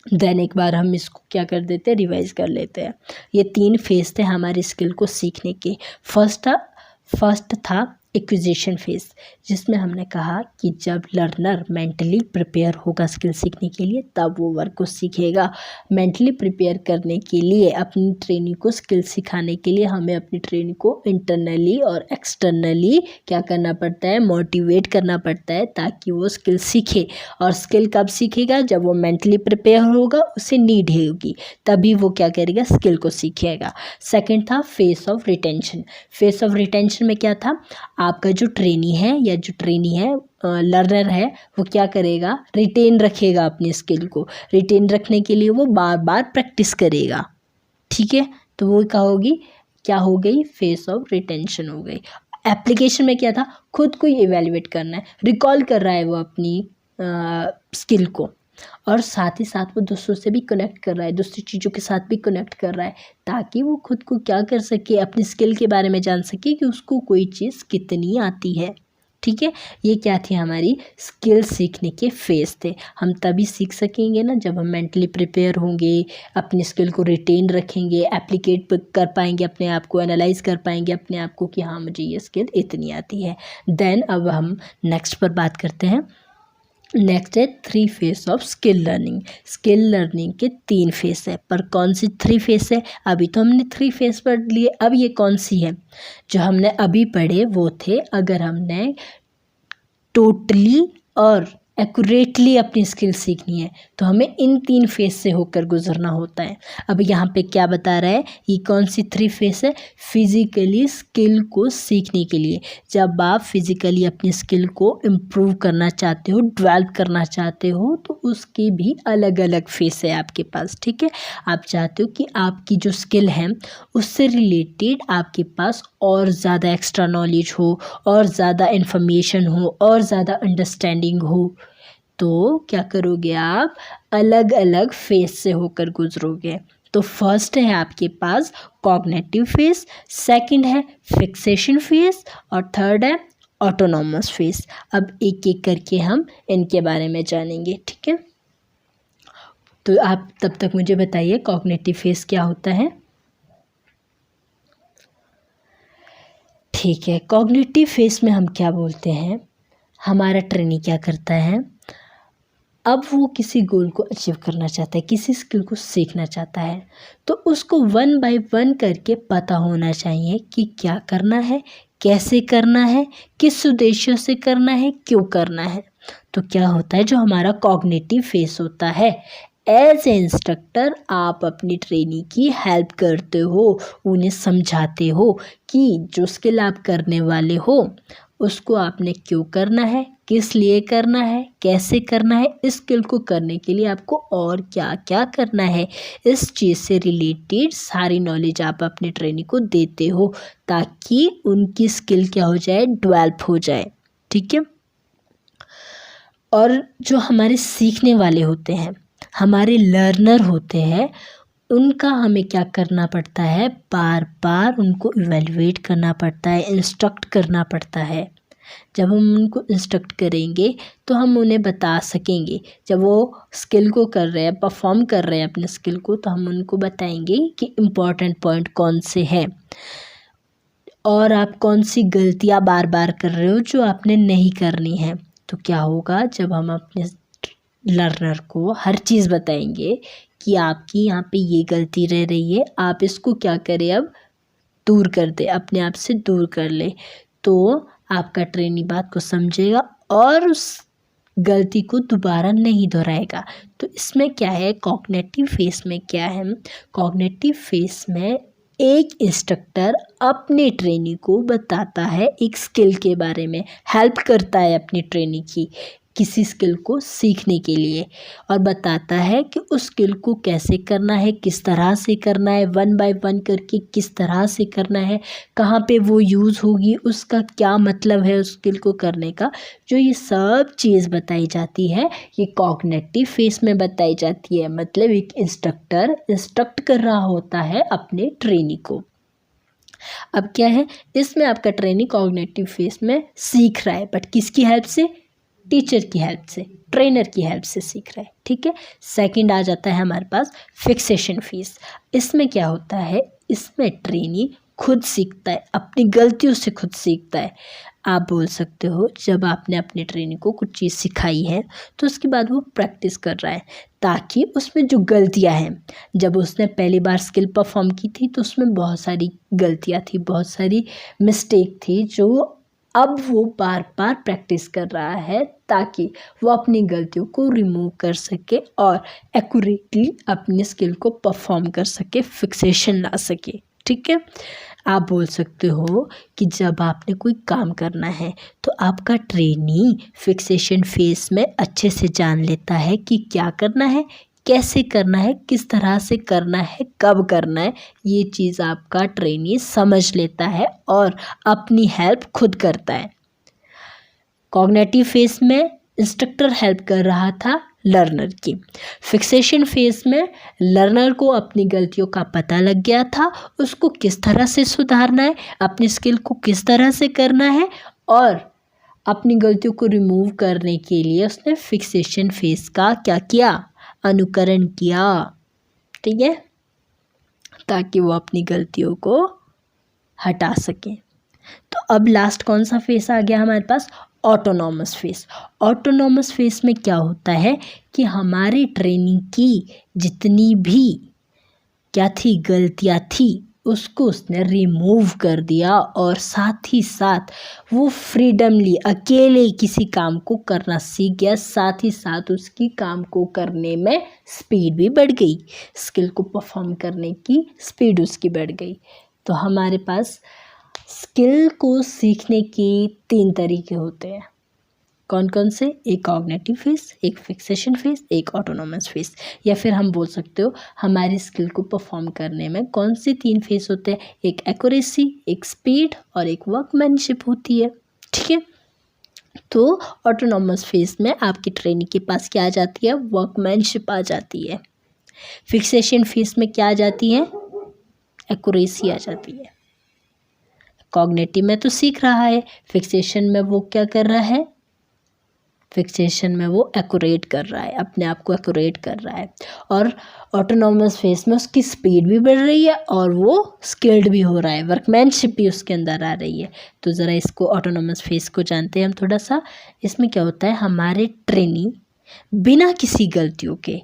Speaker 1: देन एक बार हम इसको क्या कर देते हैं, रिवाइज कर लेते हैं। ये 3 फेज थे हमारी स्किल को सीखने के। फर्स्ट था एक्विजिशन फेज, जिसमें हमने कहा कि जब लर्नर मेंटली प्रिपेयर होगा स्किल सीखने के लिए तब वो वर्क को सीखेगा। मेंटली प्रिपेयर करने के लिए अपनी ट्रेनिंग को स्किल सिखाने के लिए हमें अपनी ट्रेनिंग को इंटरनली और एक्सटर्नली क्या करना पड़ता है, मोटिवेट करना पड़ता है ताकि वो स्किल सीखे। और स्किल कब सीखेगा, जब वो मेंटली प्रिपेयर होगा, उसे नीड होगी, तभी वो क्या करेगा, स्किल को सीखेगा। सेकेंड था face of retention. Face of retention में क्या था, आपका जो ट्रेनी है या जो ट्रेनी है लर्नर है वो क्या करेगा, रिटेन रखेगा अपनी स्किल को। रिटेन रखने के लिए वो बार बार प्रैक्टिस करेगा, ठीक है। तो वो क्या हो गई, फेस ऑफ रिटेंशन हो गई। एप्लीकेशन में क्या था, खुद को इवेल्युएट करना है, रिकॉल कर रहा है वो अपनी स्किल को, और साथ ही साथ वो दूसरों से भी कनेक्ट कर रहा है, दूसरी चीज़ों के साथ भी कनेक्ट कर रहा है ताकि वो खुद को क्या कर सके, अपनी स्किल के बारे में जान सके कि उसको कोई चीज़ कितनी आती है, ठीक है। ये क्या थी, हमारी स्किल सीखने के फेज थे। हम तभी सीख सकेंगे ना जब हम मेंटली प्रिपेयर होंगे, अपनी स्किल को रिटेन रखेंगे, एप्लीकेट कर पाएंगे अपने आप को, एनालाइज कर पाएंगे अपने आप को कि हाँ मुझे ये स्किल इतनी आती है। देन अब हम नेक्स्ट पर बात करते हैं नेक्स्ट है 3 face of skill learning. Skill learning के 3 फेस है, पर कौन सी 3 फेस है? अभी तो हमने 3 फेस पढ़ लिए, अब ये कौन सी है? जो हमने अभी पढ़े वो थे, अगर हमने टोटली और एक्यूरेटली अपनी स्किल सीखनी है तो हमें इन 3 फेस से होकर गुजरना होता है। अब यहाँ पे क्या बता रहा है, ये कौन सी 3 फेस है? फिजिकली स्किल को सीखने के लिए, जब आप फिजिकली अपनी स्किल को इम्प्रूव करना चाहते हो, डेवलप करना चाहते हो, तो उसके भी अलग अलग फेस है आपके पास, ठीक है। आप चाहते हो कि आपकी जो स्किल है उससे रिलेटेड आपके पास और ज़्यादा एक्स्ट्रा नॉलेज हो, और ज़्यादा इन्फॉर्मेशन हो, और ज़्यादा अंडरस्टैंडिंग हो, तो क्या करोगे आप? अलग अलग फेस से होकर गुजरोगे। तो फर्स्ट है आपके पास कॉग्निटिव फेस, सेकंड है फिक्सेशन फेस, और थर्ड है ऑटोनॉमस फेस। अब एक एक करके हम इनके बारे में जानेंगे, ठीक है। तो आप तब तक मुझे बताइए कॉग्निटिव फेस क्या होता है। ठीक है, कॉग्निटिव फेस में हम क्या बोलते हैं, हमारा ट्रेनी क्या करता है, अब वो किसी गोल को अचीव करना चाहता है, किसी स्किल को सीखना चाहता है, तो उसको 1 बाय 1 करके पता होना चाहिए कि क्या करना है, कैसे करना है, किस उद्देश्य से करना है, क्यों करना है। तो क्या होता है, जो हमारा कॉग्निटिव फेस होता है, एज ए इंस्ट्रक्टर आप अपनी ट्रेनी की हेल्प करते हो, उन्हें समझाते हो कि जो स्किल आप करने वाले हो उसको आपने क्यों करना है, किस लिए करना है, कैसे करना है, इस स्किल को करने के लिए आपको और क्या क्या करना है, इस चीज़ से रिलेटेड सारी नॉलेज आप अपने ट्रेनी को देते हो, ताकि उनकी स्किल क्या हो जाए, डेवलप हो जाए, ठीक है। और जो हमारे सीखने वाले होते हैं, हमारे लर्नर होते हैं, उनका हमें क्या करना पड़ता है, बार बार उनको इवैल्यूएट करना पड़ता है, इंस्ट्रक्ट करना पड़ता है। जब हम उनको इंस्ट्रक्ट करेंगे तो हम उन्हें बता सकेंगे, जब वो स्किल को कर रहे हैं, परफॉर्म कर रहे हैं अपने स्किल को, तो हम उनको बताएंगे कि इम्पॉर्टेंट पॉइंट कौन से हैं और आप कौन सी गलतियां बार बार कर रहे हो जो आपने नहीं करनी है। तो क्या होगा, जब हम अपने लर्नर को हर चीज़ बताएंगे कि आपकी यहाँ पे ये गलती रह रही है, आप इसको क्या करें, अब दूर कर दे, अपने आप से दूर कर ले, तो आपका ट्रेनी बात को समझेगा और उस गलती को दोबारा नहीं दोहराएगा। तो इसमें क्या है, कॉग्निटिव फेस में क्या है, कॉग्निटिव फेस में एक इंस्ट्रक्टर अपने ट्रेनी को बताता है एक स्किल के बारे में, हेल्प करता है अपनी ट्रेनी की किसी स्किल को सीखने के लिए, और बताता है कि उस स्किल को कैसे करना है, किस तरह से करना है, 1 बाय 1 करके किस तरह से करना है, कहाँ पे वो यूज़ होगी, उसका क्या मतलब है उस स्किल को करने का। जो ये सब चीज़ बताई जाती है, ये कॉग्निटिव फेस में बताई जाती है। मतलब एक इंस्ट्रक्टर इंस्ट्रक्ट कर रहा होता है अपने ट्रेनी को। अब क्या है, इसमें आपका ट्रेनी कॉग्निटिव फेस में सीख रहा है, बट किसकी हेल्प से, टीचर की हेल्प से, ट्रेनर की हेल्प से सीख रहा है, ठीक है। सेकंड आ जाता है हमारे पास फिक्सेशन फेस। इसमें क्या होता है, इसमें ट्रेनी खुद सीखता है, अपनी गलतियों से खुद सीखता है। आप बोल सकते हो, जब आपने अपने ट्रेनी को कुछ चीज़ सिखाई है तो उसके बाद वो प्रैक्टिस कर रहा है, ताकि उसमें जो गलतियां हैं, जब उसने पहली बार स्किल परफॉर्म की थी तो उसमें बहुत सारी गलतियां थी, बहुत सारी मिस्टेक थी, जो अब वो बार बार प्रैक्टिस कर रहा है ताकि वो अपनी गलतियों को रिमूव कर सके और एक्यूरेटली अपनी स्किल को परफॉर्म कर सके, फिक्सेशन ला सके, ठीक है। आप बोल सकते हो कि जब आपने कोई काम करना है तो आपका ट्रेनी फिक्सेशन फेस में अच्छे से जान लेता है कि क्या करना है, कैसे करना है, किस तरह से करना है, कब करना है, ये चीज़ आपका ट्रेनी समझ लेता है और अपनी हेल्प खुद करता है। कॉग्निटिव फेस में इंस्ट्रक्टर हेल्प कर रहा था लर्नर की, फिक्सेशन फेस में लर्नर को अपनी गलतियों का पता लग गया था, उसको किस तरह से सुधारना है, अपनी स्किल को किस तरह से करना है, और अपनी गलतियों को रिमूव करने के लिए उसने फिक्सेशन फेस का क्या किया, अनुकरण किया, ठीक है, ताकि वो अपनी गलतियों को हटा सके। तो अब लास्ट कौन सा फेस आ गया हमारे पास, ऑटोनॉमस फेस। ऑटोनॉमस फेस में क्या होता है कि हमारी ट्रेनिंग की जितनी भी क्या थी गलतियाँ थी उसको उसने रिमूव कर दिया और साथ ही साथ वो फ्रीडमली अकेले किसी काम को करना सीख गया, साथ ही साथ उसकी काम को करने में स्पीड भी बढ़ गई, स्किल को परफॉर्म करने की स्पीड उसकी बढ़ गई। तो हमारे पास स्किल को सीखने के 3 तरीके होते हैं। कौन कौन से? एक कॉग्निटिव फेस, एक फिक्सेशन फेस, एक ऑटोनॉमस फेस। या फिर हम बोल सकते हो हमारी स्किल को परफॉर्म करने में कौन से 3 फेस होते हैं? एक एक्यूरेसी, एक स्पीड और एक वर्कमैनशिप होती है। ठीक है, तो ऑटोनॉमस फेस में आपकी ट्रेनिंग के पास क्या आ जाती है? वर्कमैनशिप आ जाती है। फिक्सेशन फेस में क्या आ जाती है? एक्यूरेसी आ जाती है। कॉग्निटिव में तो सीख रहा है, फिक्सेशन में वो क्या कर रहा है? फिक्सेशन में वो एक्यूरेट कर रहा है, अपने आप को एक्यूरेट कर रहा है। और ऑटोनॉमस फेस में उसकी स्पीड भी बढ़ रही है और वो स्किल्ड भी हो रहा है, वर्कमैनशिप भी उसके अंदर आ रही है। तो ज़रा इसको ऑटोनॉमस फेस को जानते हैं हम थोड़ा सा। इसमें क्या होता है, हमारे ट्रेनी बिना किसी गलतियों के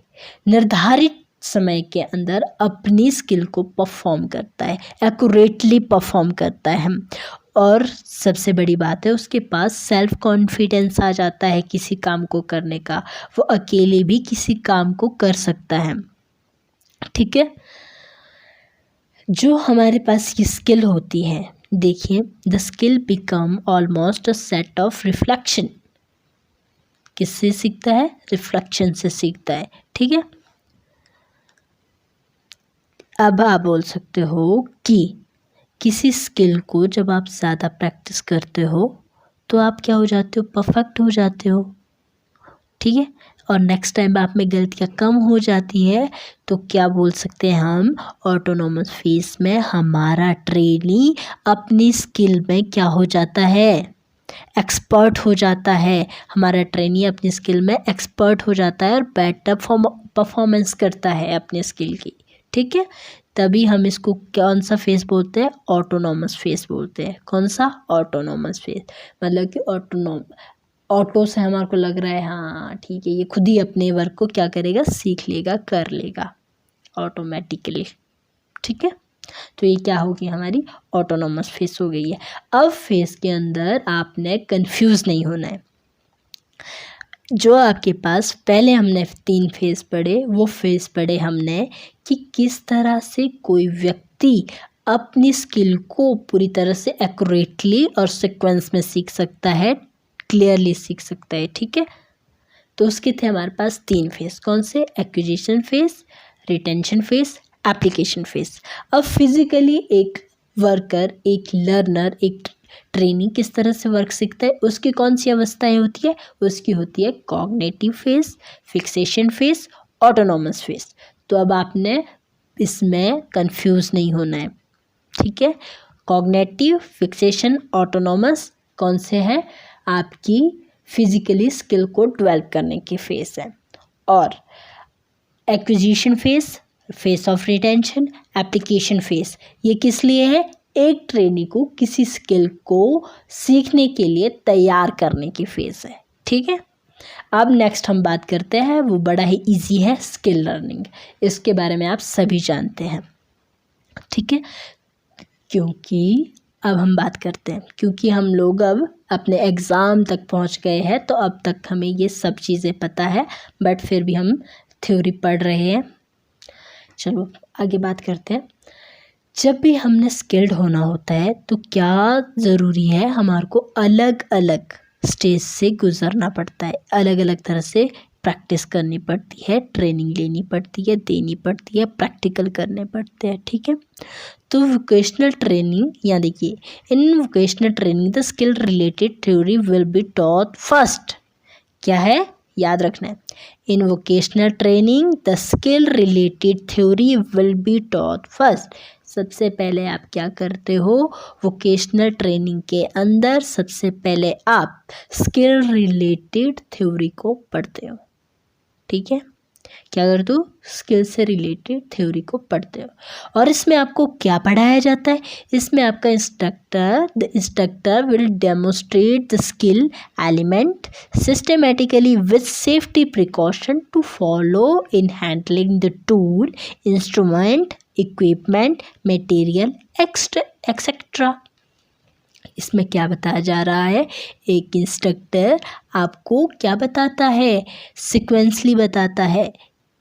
Speaker 1: निर्धारित समय के अंदर अपनी स्किल को परफॉर्म करता है, एक्यूरेटली परफॉर्म करता है। और सबसे बड़ी बात है उसके पास सेल्फ कॉन्फिडेंस आ जाता है किसी काम को करने का, वो अकेले भी किसी काम को कर सकता है। ठीक है, जो हमारे पास ये स्किल होती है, देखिए the skill become almost a set of reflection. किससे सीखता है? रिफ्लेक्शन से सीखता है। ठीक है, अब आप बोल सकते हो कि किसी स्किल को जब आप ज़्यादा प्रैक्टिस करते हो तो आप क्या हो जाते हो? परफेक्ट हो जाते हो। ठीक है, और नेक्स्ट टाइम आप में गलतियाँ कम हो जाती है तो क्या बोल सकते हैं हम? ऑटोनॉमस फेस में हमारा ट्रेनी अपनी स्किल में क्या हो जाता है? एक्सपर्ट हो जाता है। हमारा ट्रेनी अपनी स्किल में एक्सपर्ट हो जाता है और बेटर परफॉर्मेंस करता है अपने स्किल की। ठीक है, तभी हम इसको कौन सा फेस बोलते हैं? ऑटोनॉमस फेस बोलते हैं। कौन सा? Autonomous face. मतलब कि ऑटो से हमारे को लग रहा है हाँ ठीक है, ये खुद ही अपने वर्क को क्या करेगा? सीख लेगा, कर लेगा ऑटोमेटिकली। ठीक है, तो ये क्या होगी? हमारी ऑटोनॉमस फेस हो गई है। अब फेस के अंदर आपने कंफ्यूज नहीं होना है। जो आपके पास पहले हमने 3 फेस पढ़े, वो फेस पढ़े हमने कि किस तरह से कोई व्यक्ति अपनी स्किल को पूरी तरह से एक्यूरेटली और सीक्वेंस में सीख सकता है, क्लियरली सीख सकता है। ठीक है, तो उसके थे हमारे पास 3 फेस। कौन से? Acquisition face, retention face, application face. अब फिजिकली एक वर्कर, एक लर्नर, एक ट्रेनिंग किस तरह से वर्क सीखता है, उसकी कौन सी अवस्थाएं होती है? उसकी होती है cognitive face, fixation face, autonomous face. तो अब आपने इसमें कंफ्यूज नहीं होना है। ठीक है, कॉग्निटिव, फिक्सेशन, ऑटोनॉमस कौन से हैं? आपकी फिजिकली स्किल को डेवलप करने की फेस है। और acquisition face, face of retention, application face, ये किस लिए है? एक ट्रेनी को किसी स्किल को सीखने के लिए तैयार करने की फेस है। ठीक है, अब नेक्स्ट हम बात करते हैं, वो बड़ा ही इजी है, स्किल लर्निंग। इसके बारे में आप सभी जानते हैं। ठीक है, क्योंकि अब हम बात करते हैं, क्योंकि हम लोग अब अपने एग्ज़ाम तक पहुंच गए हैं तो अब तक हमें ये सब चीज़ें पता है, बट फिर भी हम थ्योरी पढ़ रहे हैं। चलो आगे बात करते हैं। जब भी हमने स्किल्ड होना होता है तो क्या ज़रूरी है? हमारे को अलग अलग स्टेज से गुजरना पड़ता है, अलग अलग तरह से प्रैक्टिस करनी पड़ती है, ट्रेनिंग लेनी पड़ती है, देनी पड़ती है, प्रैक्टिकल करने पड़ते हैं। ठीक है, तो वोकेशनल ट्रेनिंग, या देखिए इन vocational training the skill related theory will be taught first. क्या है? याद रखना है, इन vocational training the skill related theory will be taught first. सबसे पहले आप क्या करते हो? वोकेशनल ट्रेनिंग के अंदर सबसे पहले आप स्किल रिलेटेड थ्योरी को पढ़ते हो। ठीक है, क्या करते हो, स्किल से रिलेटेड थ्योरी को पढ़ते हो। और इसमें आपको क्या पढ़ाया जाता है, इसमें आपका the instructor will demonstrate the skill element systematically with safety precaution to follow in handling the tool, instrument, equipment, material etcetera. इसमें क्या बताया जा रहा है, एक इंस्ट्रक्टर आपको क्या बताता है, सीक्वेंसली बताता है,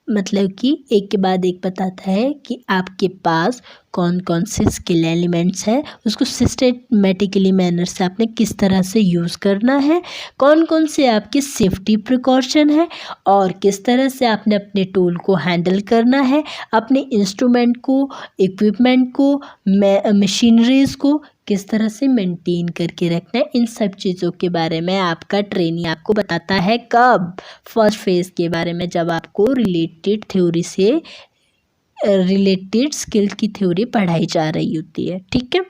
Speaker 1: मतलब कि एक के बाद एक बताता है कि आपके पास कौन कौन से स्किल एलिमेंट्स हैं, उसको सिस्टमेटिकली मैनर से आपने किस तरह से यूज़ करना है, कौन कौन से आपके सेफ्टी प्रिकॉशन है, और किस तरह से आपने अपने टूल को हैंडल करना है, अपने इंस्ट्रूमेंट को, इक्विपमेंट को, मशीनरीज को किस तरह से मेंटेन करके रखना है। इन सब चीज़ों के बारे में आपका ट्रेनिंग आपको बताता है। कब, फर्स्ट फेज़ के बारे में, जब आपको रिलेटेड थ्योरी से रिलेटेड स्किल की थ्योरी पढ़ाई जा रही होती है, ठीक है।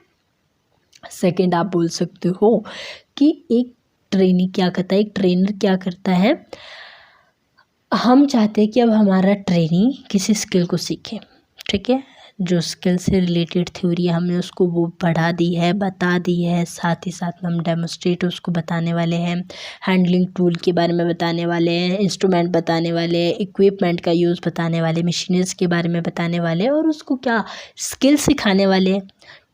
Speaker 1: सेकंड, आप बोल सकते हो कि एक ट्रेनिंग क्या करता है, एक ट्रेनर क्या करता है, हम चाहते हैं कि अब हमारा ट्रेनी किसी स्किल को सीखे, ठीक है। जो स्किल से रिलेटेड थ्योरी हमने उसको वो पढ़ा दी है, बता दी है, साथ ही साथ में हम डेमोस्ट्रेट उसको बताने वाले हैं, हैंडलिंग टूल के बारे में बताने वाले हैं, इंस्ट्रूमेंट बताने वाले हैं, इक्विपमेंट का यूज़ बताने वाले, मशीनरीज के बारे में बताने वाले हैं, और उसको क्या स्किल सिखाने वाले हैं,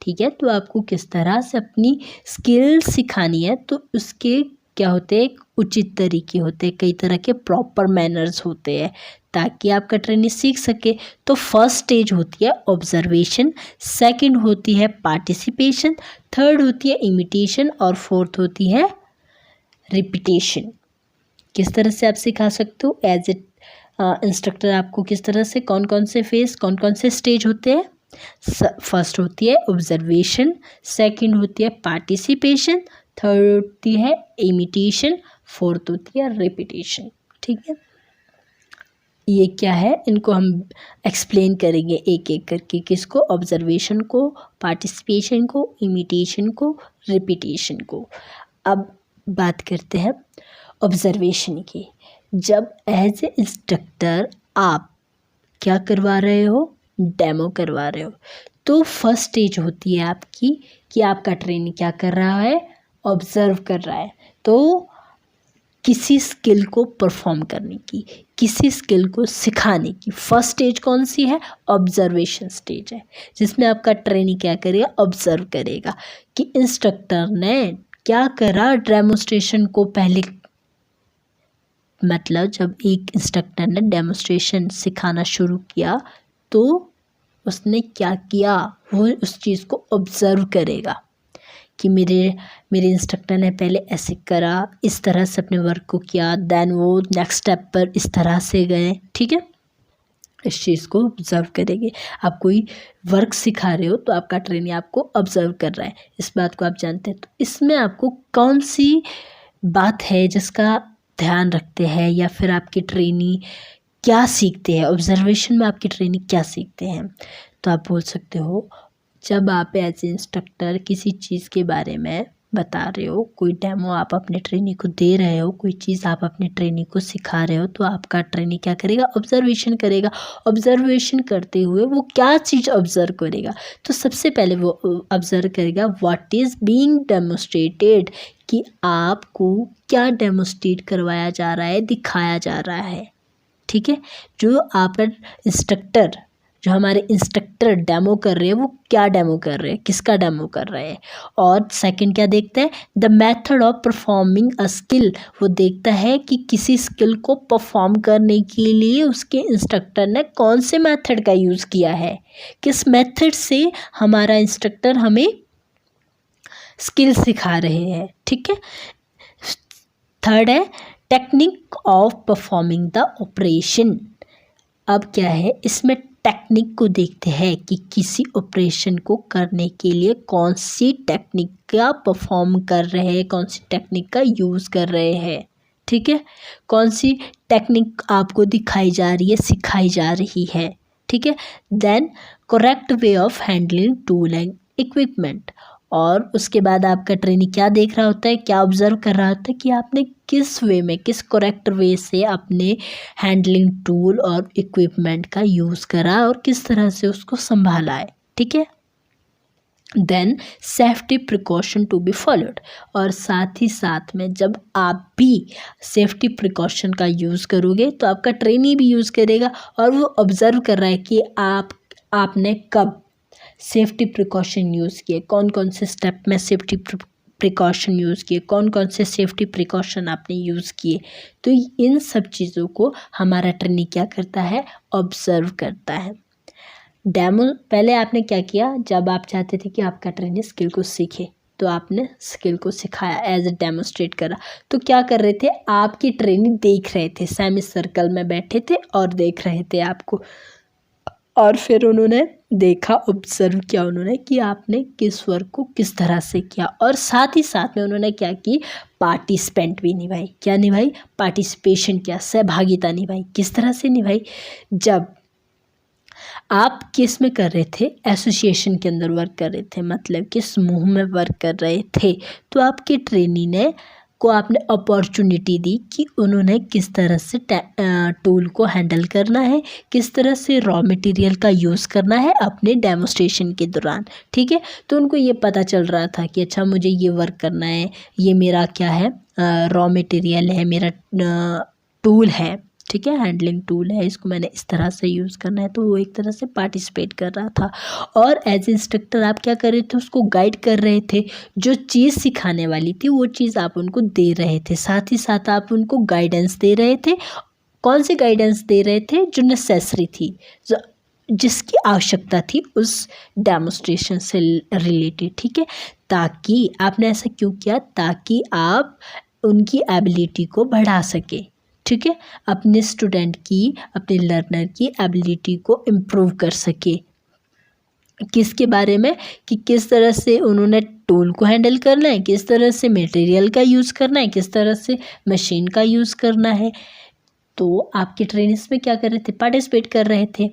Speaker 1: ठीक है। तो आपको किस तरह से अपनी स्किल सिखानी है, तो उसके क्या होते हैं, उचित तरीके होते हैं, कई तरह के प्रॉपर मैनर्स होते हैं ताकि आपका ट्रेनी सीख सके। तो फर्स्ट स्टेज होती है ऑब्जर्वेशन, सेकंड होती है पार्टिसिपेशन, थर्ड होती है इमिटेशन, और फोर्थ होती है रिपीटेशन। किस तरह से आप सिखा सकते हो एज ए इंस्ट्रक्टर, आपको किस तरह से, कौन कौन से फेज, कौन कौन से स्टेज होते हैं। फर्स्ट होती है ऑब्जर्वेशन, सेकंड होती है पार्टिसिपेशन, थर्ड होती है इमिटेशन, फोर्थ होती है रिपीटेशन, ठीक है। ये क्या है, इनको हम एक्सप्लेन करेंगे एक एक करके, किसको, ऑब्जर्वेशन को, पार्टिसिपेशन को, इमिटेशन को, रिपीटेशन को। अब बात करते हैं ऑब्जर्वेशन की। जब एज ए इंस्ट्रक्टर आप क्या करवा रहे हो, डेमो करवा रहे हो, तो फर्स्ट स्टेज होती है आपकी कि आपका ट्रेनर क्या कर रहा है, ऑब्जर्व कर रहा है। तो किसी स्किल को परफॉर्म करने की, किसी स्किल को सिखाने की फर्स्ट स्टेज कौन सी है, ऑब्जर्वेशन स्टेज है, जिसमें आपका ट्रेनी क्या करेगा, ऑब्जर्व करेगा कि इंस्ट्रक्टर ने क्या करा, डेमोस्ट्रेशन को पहले, मतलब जब एक इंस्ट्रक्टर ने डेमोस्ट्रेशन सिखाना शुरू किया तो उसने क्या किया, वो उस चीज़ को ऑब्जर्व करेगा कि मेरे इंस्ट्रक्टर ने पहले ऐसे करा, इस तरह से अपने वर्क को किया, देन वो नेक्स्ट स्टेप पर इस तरह से गए, ठीक है। इस चीज़ को ऑब्जर्व करेंगे। आप कोई वर्क सिखा रहे हो तो आपका ट्रेनी आपको ऑब्जर्व कर रहा है, इस बात को आप जानते हैं। तो इसमें आपको कौन सी बात है जिसका ध्यान रखते हैं, या फिर आपके ट्रेनी क्या सीखते हैं, ऑब्जर्वेशन में आपके ट्रेनी क्या सीखते हैं। तो आप बोल सकते हो, जब आप एज ए इंस्ट्रक्टर किसी चीज़ के बारे में बता रहे हो, कोई डेमो आप अपने ट्रेनी को दे रहे हो, कोई चीज़ आप अपने ट्रेनी को सिखा रहे हो, तो आपका ट्रेनी क्या करेगा, ऑब्जर्वेशन करेगा। ऑब्जर्वेशन करते हुए वो क्या चीज़ ऑब्जर्व करेगा, तो सबसे पहले वो ऑब्जर्व करेगा व्हाट इज़ बीइंग डेमोस्ट्रेटेड, कि आपको क्या डेमोस्ट्रेट करवाया जा रहा है, दिखाया जा रहा है, ठीक है। जो आपका इंस्ट्रक्टर, जो हमारे इंस्ट्रक्टर डेमो कर रहे हैं, वो क्या डेमो कर रहे हैं, किसका डेमो कर रहे हैं। और सेकंड क्या देखते हैं, the method of performing a skill, वो देखता है कि किसी स्किल को परफॉर्म करने के लिए उसके इंस्ट्रक्टर ने कौन से मेथड का यूज़ किया है, किस मेथड से हमारा इंस्ट्रक्टर हमें स्किल सिखा रहे हैं, ठीक है। थर्ड है technique of performing the operation. अब क्या है, इसमें टेक्निक को देखते हैं कि किसी ऑपरेशन को करने के लिए कौन सी टेक्निक का परफॉर्म कर रहे हैं, कौन सी टेक्निक का यूज़ कर रहे हैं, ठीक है। कौन सी टेक्निक आपको दिखाई जा रही है, सिखाई जा रही है, ठीक है। Then correct way of handling tool and equipment, और उसके बाद आपका ट्रेनी क्या देख रहा होता है, क्या ऑब्जर्व कर रहा होता है कि आपने किस वे में, किस करेक्ट वे से अपने हैंडलिंग टूल और इक्विपमेंट का यूज़ करा और किस तरह से उसको संभाला है। ठीक है, then safety precaution to be followed, और साथ ही साथ में जब आप भी सेफ्टी प्रिकॉशन का यूज़ करोगे तो आपका ट्रेनी भी यूज़ करेगा और वो ऑब्ज़र्व कर रहा है कि आपने कब सेफ्टी प्रिकॉशन यूज़ किए, कौन कौन से स्टेप में सेफ्टी प्रिकॉशन यूज़ किए, कौन कौन से सेफ्टी प्रिकॉशन आपने यूज़ किए। तो इन सब चीज़ों को हमारा ट्रेनी क्या करता है, ऑब्ज़र्व करता है। डेमो, पहले आपने क्या किया, जब आप चाहते थे कि आपका ट्रेनी स्किल को सीखे तो आपने स्किल को सिखाया, एज ए डेमोस्ट्रेट करा। तो क्या कर रहे थे, आपकी ट्रेनी देख रहे थे, सेमी सर्कल में बैठे थे और देख रहे थे आपको, और फिर उन्होंने देखा, ऑब्जर्व किया उन्होंने कि आपने किस वर्क को किस तरह से किया, और साथ ही साथ में उन्होंने क्या की, पार्टिसिपेंट भी निभाई। क्या निभाई, पार्टिसिपेशन किया, सहभागिता निभाई। किस तरह से निभाई, जब आप किस में कर रहे थे, एसोसिएशन के अंदर वर्क कर रहे थे, मतलब कि समूह में वर्क कर रहे थे, तो आपके ट्रेनी ने को आपने अपॉर्चुनिटी दी कि उन्होंने किस तरह से टूल को हैंडल करना है, किस तरह से रॉ मटेरियल का यूज़ करना है अपने डेमोस्ट्रेशन के दौरान। ठीक है, तो उनको ये पता चल रहा था कि अच्छा मुझे ये वर्क करना है, ये मेरा क्या है, रॉ मटेरियल है, मेरा टूल है, ठीक है, हैंडलिंग टूल है, इसको मैंने इस तरह से यूज़ करना है। तो वो एक तरह से पार्टिसिपेट कर रहा था, और एज इंस्ट्रक्टर आप क्या कर रहे थे, उसको गाइड कर रहे थे। जो चीज़ सिखाने वाली थी वो चीज़ आप उनको दे रहे थे, साथ ही साथ आप उनको गाइडेंस दे रहे थे। कौन सी गाइडेंस दे रहे थे, जो नेसेसरी थी, जो जिसकी आवश्यकता थी उस डेमोस्ट्रेशन से रिलेटेड। ठीक है, ताकि आपने ऐसा क्यों किया, ताकि आप उनकी एबिलिटी को बढ़ा सके। ठीक है, अपने स्टूडेंट की, अपने लर्नर की एबिलिटी को इम्प्रूव कर सके। किसके बारे में, कि किस तरह से उन्होंने टूल को हैंडल करना है, किस तरह से मटेरियल का यूज़ करना है, किस तरह से मशीन का यूज़ करना है। तो आपके ट्रेनर्स में क्या कर रहे थे, पार्टिसिपेट कर रहे थे।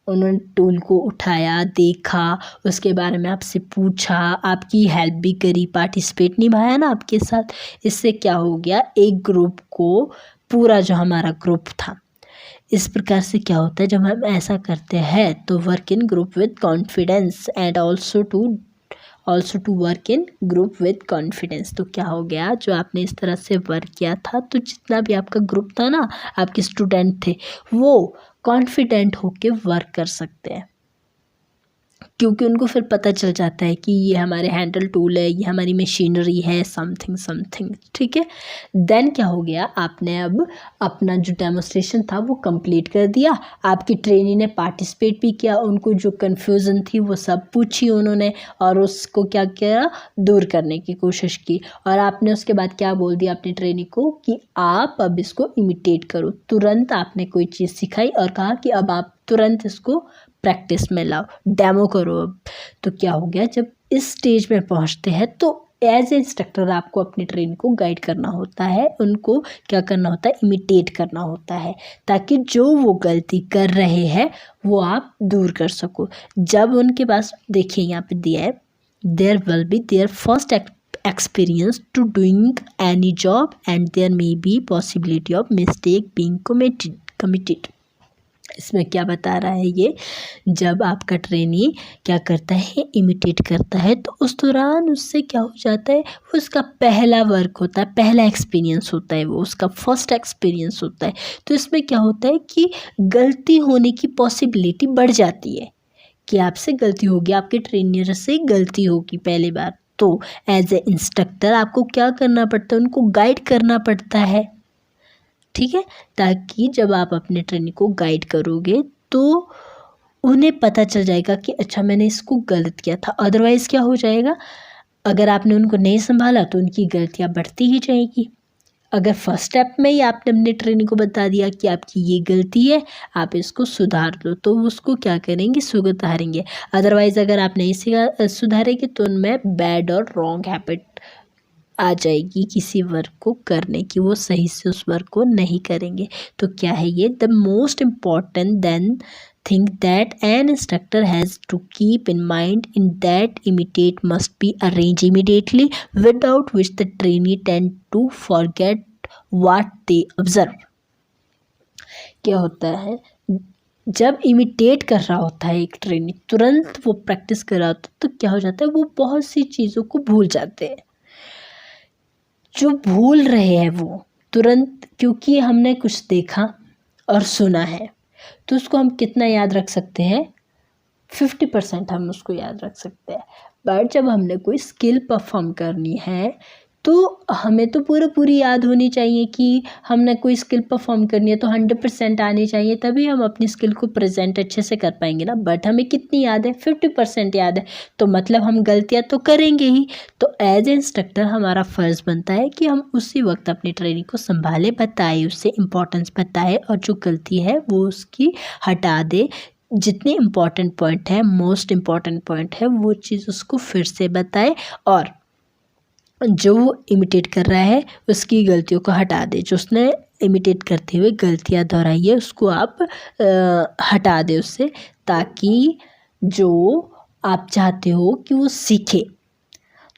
Speaker 1: उन्होंने टूल को उठाया, देखा, उसके बारे में आपसे पूछा, आपकी हेल्प भी करी, पार्टिसिपेट निभाया ना आपके साथ। इससे क्या हो गया, एक ग्रुप को, पूरा जो हमारा ग्रुप था, इस प्रकार से क्या होता है, जब हम ऐसा करते हैं तो work in group with confidence and also to work in group with confidence. तो क्या हो गया, जो आपने इस तरह से वर्क किया था, तो जितना भी आपका ग्रुप था ना, आपके स्टूडेंट थे, वो कॉन्फिडेंट होके वर्क कर सकते हैं, क्योंकि उनको फिर पता चल जाता है कि ये हमारे हैंडल टूल है, ये हमारी मशीनरी है, समथिंग। ठीक है, देन क्या हो गया, आपने अब अपना जो डेमोस्ट्रेशन था वो कंप्लीट कर दिया। आपकी ट्रेनी ने पार्टिसिपेट भी किया, उनको जो कन्फ्यूज़न थी वो सब पूछी उन्होंने, और उसको क्या किया, दूर करने की कोशिश की। और आपने उसके बाद क्या बोल दिया अपनी ट्रेनी को कि आप अब इसको इमिटेट करो। तुरंत आपने कोई चीज़ सिखाई और कहा कि अब आप तुरंत इसको प्रैक्टिस में लाओ, डेमो करो अब। तो क्या हो गया, जब इस स्टेज में पहुंचते हैं तो एज ए इंस्ट्रक्टर आपको अपनी ट्रेन को गाइड करना होता है, उनको क्या करना होता है, इमिटेट करना होता है, ताकि जो वो गलती कर रहे हैं वो आप दूर कर सको। जब उनके पास, देखिए यहाँ पे दिया है, there will be there first experience to doing any job and there may be possibility of mistake being committed। इसमें क्या बता रहा है ये, जब आपका ट्रेनी क्या करता है, इमिटेट करता है, तो उस दौरान उससे क्या हो जाता है, वो उसका पहला वर्क होता है, पहला एक्सपीरियंस होता है, वो उसका फर्स्ट एक्सपीरियंस होता है। तो इसमें क्या होता है कि गलती होने की पॉसिबिलिटी बढ़ जाती है, कि आपसे गलती होगी, आपके ट्रेनर से गलती होगी पहली बार। तो एज ए इंस्ट्रक्टर आपको क्या करना पड़ता है, उनको गाइड करना पड़ता है। ठीक है, ताकि जब आप अपने ट्रेनी को गाइड करोगे तो उन्हें पता चल जाएगा कि अच्छा मैंने इसको गलत किया था। अदरवाइज़ क्या हो जाएगा, अगर आपने उनको नहीं संभाला तो उनकी गलतियाँ बढ़ती ही जाएगी। अगर फर्स्ट स्टेप में ही आपने अपने ट्रेनी को बता दिया कि आपकी ये गलती है, आप इसको सुधार लो, तो उसको क्या करेंगे, सुधारेंगे। अदरवाइज़ अगर आप नहीं सुधारेंगे तो उनमें बैड और रॉन्ग हैबिट आ जाएगी किसी वर्क को करने की, वो सही से उस वर्क को नहीं करेंगे। तो क्या है ये, the most important thing that an instructor has to keep in mind in that imitate must be arranged immediately, without which the trainee tend to forget what they observe. क्या होता है, जब इमिटेट कर रहा होता है एक ट्रेनी, तुरंत वो प्रैक्टिस कर रहा होता है, तो क्या हो जाता है, वो बहुत सी चीज़ों को भूल जाते हैं। जो भूल रहे हैं वो तुरंत, क्योंकि हमने कुछ देखा और सुना है, तो उसको हम कितना याद रख सकते हैं, 50% हम उसको याद रख सकते हैं। बट जब हमने कोई स्किल परफॉर्म करनी है तो हमें तो पूरी याद होनी चाहिए कि हमने कोई स्किल परफॉर्म करनी है, तो 100% आनी चाहिए, तभी हम अपनी स्किल को प्रेजेंट अच्छे से कर पाएंगे ना। बट हमें कितनी याद है, 50% याद है, तो मतलब हम गलतियां तो करेंगे ही। तो एज ए इंस्ट्रक्टर हमारा फ़र्ज़ बनता है कि हम उसी वक्त अपनी ट्रेनिंग को संभाले, बताए, उससे इम्पोर्टेंस बताए, और जो गलती है वो उसकी हटा दे। जितने इम्पॉर्टेंट पॉइंट है, मोस्ट इम्पॉर्टेंट पॉइंट है, वो चीज़ उसको फिर से बताए, और जो वो इमिटेट कर रहा है उसकी गलतियों को हटा दे। जो उसने इमिटेट करते हुए गलतियां दोहराई है उसको आप हटा दे उससे, ताकि जो आप चाहते हो कि वो सीखे,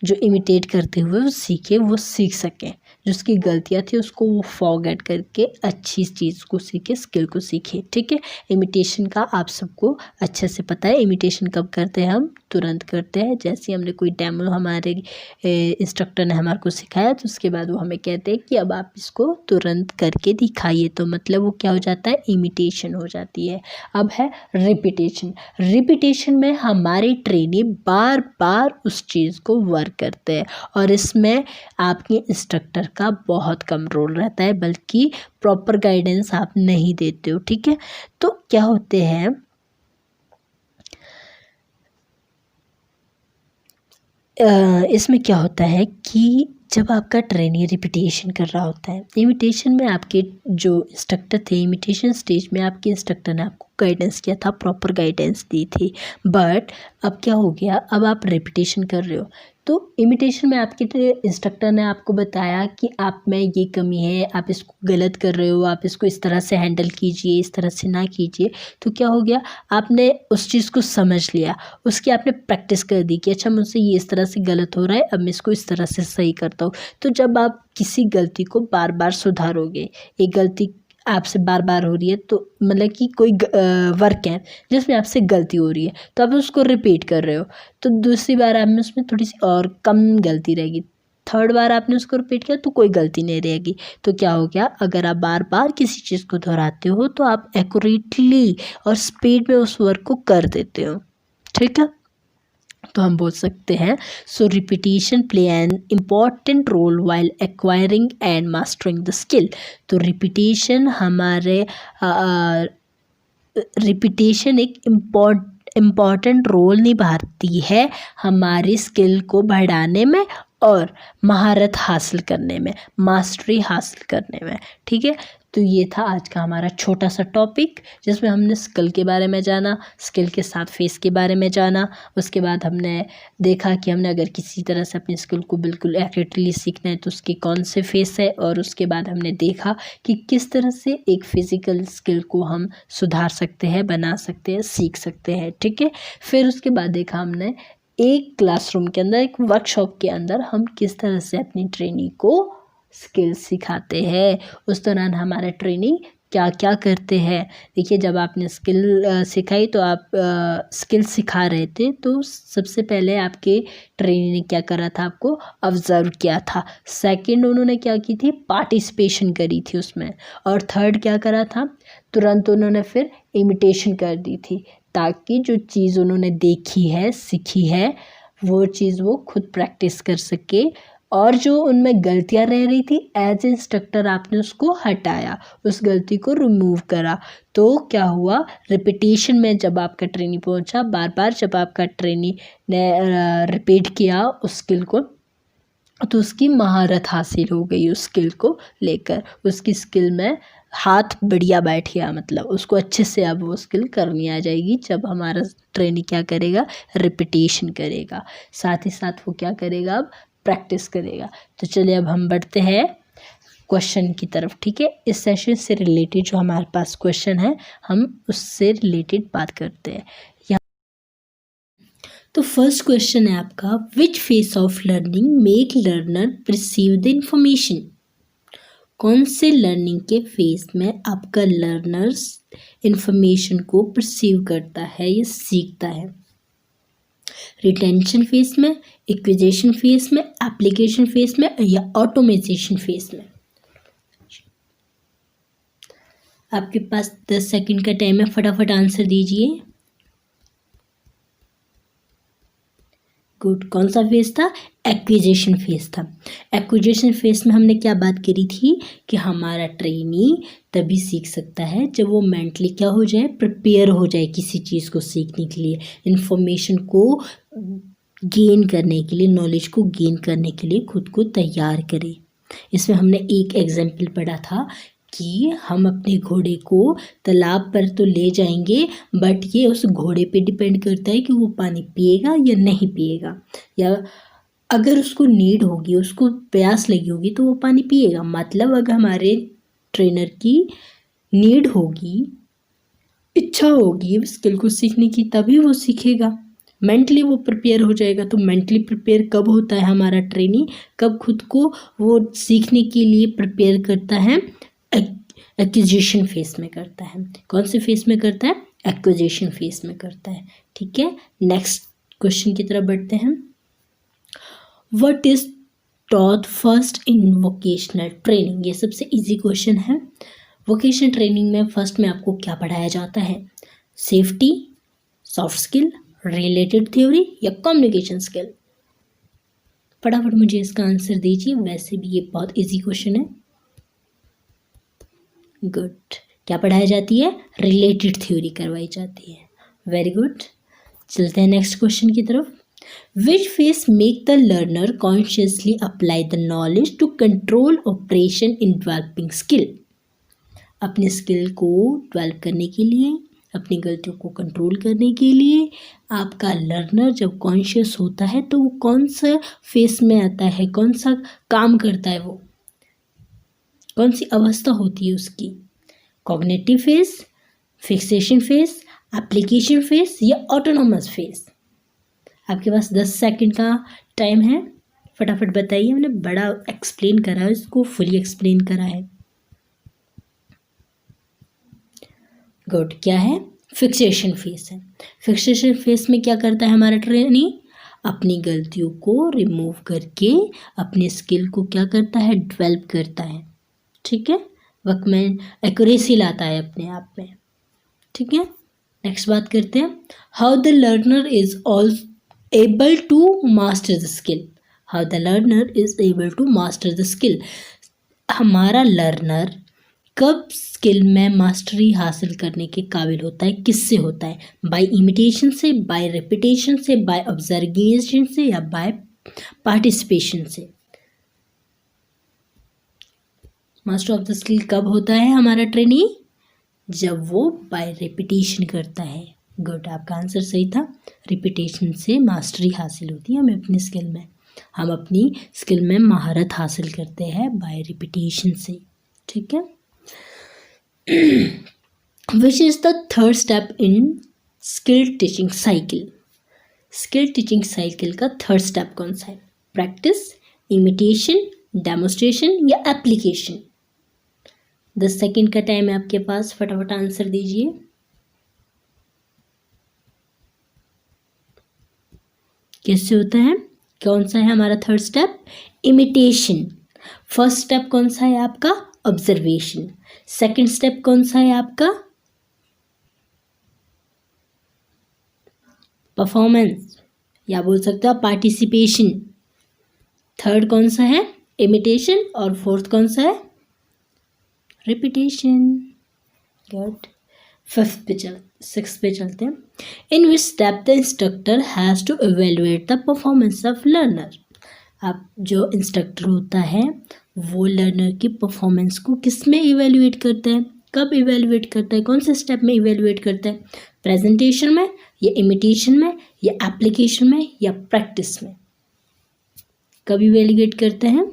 Speaker 1: जो इमिटेट करते हुए वो सीखे, वो सीख सके। जो उसकी गलतियाँ थी उसको वो फॉरगेट करके अच्छी चीज़ को सीखे, स्किल को सीखे। ठीक है, इमिटेशन का आप सबको अच्छे से पता है। इमिटेशन कब करते हैं हम, तुरंत करते हैं। जैसे हमने कोई डेमो, हमारे इंस्ट्रक्टर ने हमारे को सिखाया, तो उसके बाद वो हमें कहते हैं कि अब आप इसको तुरंत करके दिखाइए, तो मतलब वो क्या हो जाता है, इमिटेशन हो जाती है। अब है रिपीटेशन। रिपीटेशन में हमारे ट्रेनी बार बार उस चीज़ को वर्क करते हैं, और इसमें आपके इंस्ट्रक्टर का बहुत कम रोल रहता है, बल्कि प्रॉपर गाइडेंस आप नहीं देते हो। ठीक है, तो क्या होते हैं, इसमें क्या होता है कि जब आपका ट्रेनी रिपीटेशन कर रहा होता है, इमिटेशन में आपके जो इंस्ट्रक्टर थे, इमिटेशन स्टेज में आपके इंस्ट्रक्टर ने आपको गाइडेंस किया था, प्रॉपर गाइडेंस दी थी। बट अब क्या हो गया, अब आप रिपीटेशन कर रहे हो, तो इमिटेशन में आपके इंस्ट्रक्टर ने आपको बताया कि आप में ये कमी है, आप इसको गलत कर रहे हो, आप इसको इस तरह से हैंडल कीजिए, इस तरह से ना कीजिए। तो क्या हो गया, आपने उस चीज़ को समझ लिया, उसकी आपने प्रैक्टिस कर दी कि अच्छा मुझसे ये इस तरह से गलत हो रहा है, अब मैं इसको इस तरह से सही करता हूँ। तो जब आप किसी गलती को बार बार सुधारोगे, एक गलती आपसे बार बार हो रही है, तो मतलब कि कोई वर्क है जिसमें आपसे गलती हो रही है, तो आप उसको रिपीट कर रहे हो, तो दूसरी बार आप में उसमें थोड़ी सी और कम गलती रहेगी, थर्ड बार आपने उसको रिपीट किया तो कोई गलती नहीं रहेगी। तो क्या हो गया, अगर आप बार बार किसी चीज़ को दोहराते हो तो आप एक्यूरेटली और स्पीड में उस वर्क को कर देते हो। ठीक है, तो हम बोल सकते हैं, so repetition play an important role while acquiring and mastering the skill. तो रिपीटेशन हमारे रिपीटेशन एक इम्पॉर्टेंट रोल निभाती है हमारी स्किल को बढ़ाने में और महारत हासिल करने में, मास्टरी हासिल करने में। ठीक है, तो ये था आज का हमारा छोटा सा टॉपिक, जिसमें हमने स्किल के बारे में जाना, स्किल के साथ फेस के बारे में जाना। उसके बाद हमने देखा कि हमने अगर किसी तरह से अपनी स्किल को बिल्कुल एक्यूरेटली सीखना है तो उसके कौन से फेस है, और उसके बाद हमने देखा कि किस तरह से एक फ़िज़िकल स्किल को हम सुधार सकते हैं, बना सकते हैं, सीख सकते हैं। ठीक है, फिर उसके बाद देखा हमने एक क्लासरूम के अंदर, एक वर्कशॉप के अंदर हम किस तरह से अपनी ट्रेनिंग को स्किल सिखाते हैं, उस दौरान हमारा ट्रेनिंग क्या क्या करते हैं। देखिए, जब आपने स्किल सिखाई तो आप स्किल सिखा रहे थे, तो सबसे पहले आपके ट्रेनर ने क्या करा था, आपको ऑब्ज़र्व किया था। सेकंड, उन्होंने क्या की थी, पार्टिसिपेशन करी थी उसमें। और थर्ड क्या करा था, तुरंत उन्होंने फिर इमिटेशन कर दी थी, ताकि जो चीज़ उन्होंने देखी है, सीखी है, वो चीज़ वो खुद प्रैक्टिस कर सके, और जो उनमें गलतियां रह रही थी, एज इंस्ट्रक्टर आपने उसको हटाया, उस गलती को रिमूव करा। तो क्या हुआ, रिपीटेशन में जब आपका ट्रेनी पहुंचा, बार बार जब आपका ट्रेनी ने रिपीट किया उस स्किल को, तो उसकी महारत हासिल हो गई उस स्किल को लेकर, उसकी स्किल में हाथ बढ़िया बैठ गया, मतलब उसको अच्छे से अब वो स्किल करनी आ जाएगी जब हमारा ट्रेनी क्या करेगा, रिपीटेशन करेगा, साथ ही साथ वो क्या करेगा, अब प्रैक्टिस करेगा। तो चलिए अब हम बढ़ते हैं क्वेश्चन की तरफ, ठीक है। इस सेशन से रिलेटेड जो हमारे पास क्वेश्चन है हम उससे रिलेटेड बात करते हैं। तो फर्स्ट क्वेश्चन है आपका, which phase of learning make learner perceive the information. कौन से लर्निंग के फेस में आपका लर्नर्स इंफॉर्मेशन को परसीव करता है या सीखता है। रिटेंशन फेस में, एक्विजिशन फेस में, एप्लीकेशन फेस में या ऑटोमेशन फेस में। आपके पास 10 सेकंड का टाइम है, फटाफट आंसर दीजिए। गुड। कौन सा फेस था? एक्विजिशन फेस था। एक्विजिशन फेस में हमने क्या बात करी थी कि हमारा ट्रेनी तभी सीख सकता है जब वो मेंटली क्या हो जाए, प्रिपेयर हो जाए किसी चीज़ को सीखने के लिए, इंफॉर्मेशन को गेन करने के लिए, नॉलेज को गेन करने के लिए खुद को तैयार करे। इसमें हमने एक एग्जाम्पल पढ़ा था कि हम अपने घोड़े को तालाब पर तो ले जाएंगे, बट ये उस घोड़े पे डिपेंड करता है कि वो पानी पिएगा या नहीं पिएगा, या अगर उसको नीड होगी, उसको प्यास लगी होगी तो वो पानी पिएगा। मतलब अगर हमारे ट्रेनर की नीड होगी, इच्छा होगी स्किल को सीखने की, तभी वो सीखेगा। मेंटली वो प्रिपेयर हो जाएगा। तो मेंटली प्रिपेयर कब होता है हमारा ट्रेनी? कब खुद को वो सीखने के लिए प्रिपेयर करता है? एक्विजिशन फेस में करता है। कौन से फेस में करता है? एक्विजिशन फेस में करता है, ठीक है। नेक्स्ट क्वेश्चन की तरफ बढ़ते हैं। What is taught first in vocational training. ये सबसे इजी क्वेश्चन है। वोकेशनल ट्रेनिंग में फर्स्ट में आपको क्या पढ़ाया जाता है? Safety, soft skill, related theory या कम्युनिकेशन स्किल। फटाफट मुझे इसका आंसर दीजिए। वैसे भी ये बहुत इजी क्वेश्चन है। गुड। क्या पढ़ाई जाती है? रिलेटेड थ्योरी करवाई जाती है। Very good. चलते हैं नेक्स्ट क्वेश्चन की तरफ। Which phase make the learner consciously apply the knowledge to control operation in developing skill. अपने स्किल को डेवलप करने के लिए, अपनी गलतियों को कंट्रोल करने के लिए आपका लर्नर जब कॉन्शियस होता है तो वो कौन सा फेस में आता है, कौन सा काम करता है, वो कौन सी अवस्था होती है उसकी? Cognitive face, fixation face, application face या ऑटोनोमस फेस। आपके पास 10 सेकंड का टाइम है, फटाफट बताइए। मैंने बड़ा एक्सप्लेन करा है, इसको फुली एक्सप्लेन करा है। गुड। क्या है? फिक्सेशन फेस है। फिक्सेशन फेस में क्या करता है हमारा ट्रेनी? अपनी गलतियों को रिमूव करके अपने स्किल को क्या करता है? डेवलप करता है, ठीक है। वक्त में एक्यूरेसी लाता है अपने आप में, ठीक है। नेक्स्ट बात करते हैं। How the learner is all able to master the skill. How the learner is able to master the skill. हमारा लर्नर कब स्किल में मास्टरी हासिल करने के काबिल होता है? किससे होता है? बाय इमिटेशन से, बाय रेपिटेशन से, बाय ऑब्जर्वेशन से या बाय पार्टिसिपेशन से। मास्टर ऑफ द स्किल कब होता है हमारा ट्रेनी? जब वो बाय रिपीटेशन करता है। गुड। आपका आंसर सही था। रिपीटेशन से मास्टरी हासिल होती है हमें अपनी स्किल में। हम अपनी स्किल में महारत हासिल करते हैं बाय रिपीटेशन से, ठीक है। Which is the third step in skill teaching cycle. Skill teaching cycle का थर्ड स्टेप कौन सा है? प्रैक्टिस, इमिटेशन, डेमोस्ट्रेशन या एप्लीकेशन। 10 सेकंड का टाइम है आपके पास, फटाफट आंसर दीजिए। कैसे होता है? कौन सा है हमारा third step? Imitation. First step कौन सा है आपका? ऑब्जर्वेशन। सेकंड स्टेप कौन सा है आपका? परफॉर्मेंस, या बोल सकते हो पार्टिसिपेशन। थर्ड कौन सा है? इमिटेशन। और फोर्थ कौन सा है? रिपीटेशन। गुड। सिक्स पे चलते हैं। In which step the instructor has to evaluate the performance of learner. अब जो इंस्ट्रक्टर होता है वो लर्नर की परफॉर्मेंस को किस में इवेलुएट करता है? कब इवेलुएट करता है? कौन से स्टेप में इवेलुएट करता है? प्रेजेंटेशन में या इमिटेशन में या एप्लीकेशन में या प्रैक्टिस में? कब इवेलुएट करते हैं?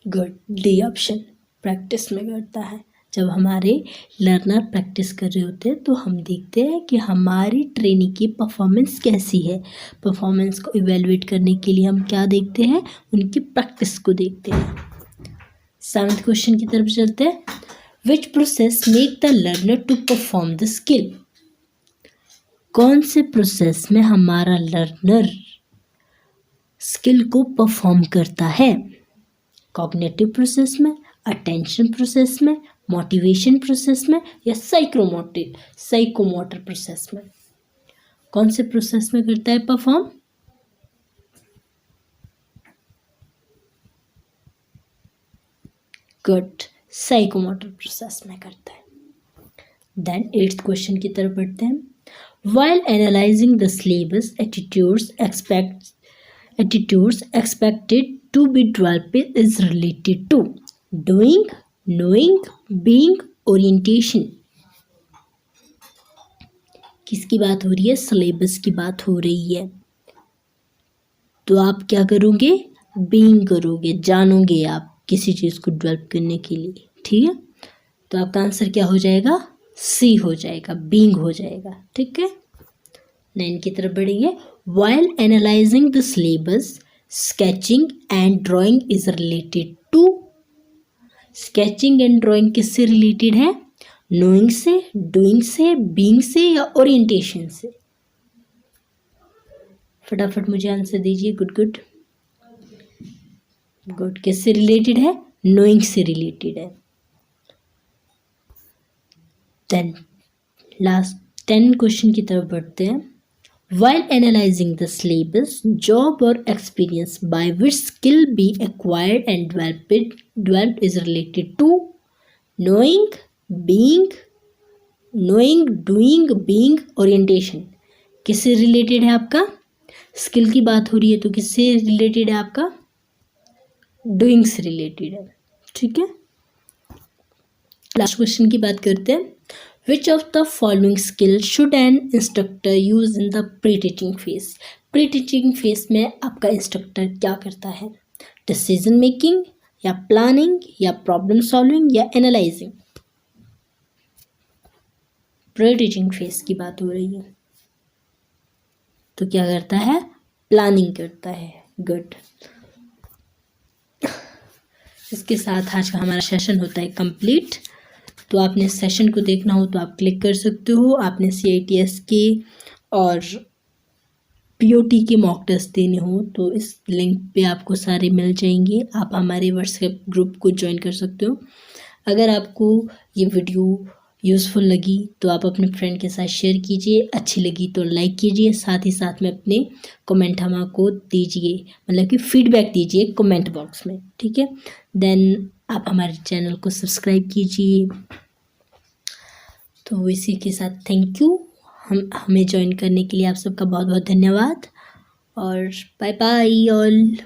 Speaker 1: गुड, डी ऑप्शन प्रैक्टिस में करता है। जब हमारे लर्नर प्रैक्टिस कर रहे होते हैं तो हम देखते हैं कि हमारी ट्रेनिंग की परफॉर्मेंस कैसी है। परफॉर्मेंस को इवेलुएट करने के लिए हम क्या देखते हैं, उनकी प्रैक्टिस को देखते हैं। 7th क्वेश्चन की तरफ चलते हैं। Which process make the learner to perform the skill? कौन से प्रोसेस में हमारा लर्नर स्किल को परफॉर्म करता है? कॉग्निटिव प्रोसेस में, अटेंशन प्रोसेस में, मोटिवेशन प्रोसेस में या साइकोमोटर प्रोसेस में? कौन से प्रोसेस में करता है परफॉर्म? गुड, साइकोमोटर प्रोसेस में करता है। देन 8th क्वेश्चन की तरफ बढ़ते हैं। While analyzing the syllabus, attitudes expected to be developed is related to doing, knowing, being, orientation. किसकी बात हो रही है? सिलेबस की बात हो रही है। तो आप क्या करोगे? बीइंग करोगे, जानोगे आप किसी चीज़ को डेवलप करने के लिए, ठीक है। तो आपका आंसर क्या हो जाएगा? सी हो जाएगा, बीइंग हो जाएगा, ठीक है। 9 की तरफ बढ़ेंगे। While analyzing the syllabus, sketching and drawing is related to. Sketching and drawing किससे रिलेटेड है? नोइंग से, डूइंग से, बीइंग से या ओरिएंटेशन से? फटाफट मुझे आंसर दीजिए। गुड, किससे रिलेटेड है? नोइंग से रिलेटेड है। देन लास्ट 10 क्वेश्चन की तरफ बढ़ते हैं। While analyzing the syllabus, job or experience by which skill be acquired and developed is related to knowing, being, doing, being, orientation. किससे रिलेटेड है आपका? स्किल की बात हो रही है तो किससे रिलेटेड है आपका? डूइंग से रिलेटेड है, ठीक है। लास्ट क्वेश्चन की बात करते हैं। Which of the following skills should an instructor use in the pre-teaching phase? Pre-teaching phase में आपका इंस्ट्रक्टर क्या करता है? डिसीजन मेकिंग या प्लानिंग या प्रॉब्लम सॉल्विंग या एनालाइजिंग? प्री-टीचिंग फेज की बात हो रही है तो क्या करता है? प्लानिंग करता है। गुड, इसके साथ आज का हमारा सेशन होता है कंप्लीट। तो आपने सेशन को देखना हो तो आप क्लिक कर सकते हो। आपने CITS के और POT के मॉक टेस्ट देने हो तो इस लिंक पे आपको सारे मिल जाएंगे। आप हमारे व्हाट्सएप ग्रुप को ज्वाइन कर सकते हो। अगर आपको ये वीडियो यूज़फुल लगी तो आप अपने फ्रेंड के साथ शेयर कीजिए, अच्छी लगी तो लाइक कीजिए, साथ ही साथ में अपने कमेंट हमको दीजिए, मतलब कि फीडबैक दीजिए कमेंट बॉक्स में, ठीक है। देन आप हमारे चैनल को सब्सक्राइब कीजिए। तो इसी के साथ थैंक यू, हमें ज्वाइन करने के लिए आप सबका बहुत बहुत धन्यवाद और बाय बाय ऑल।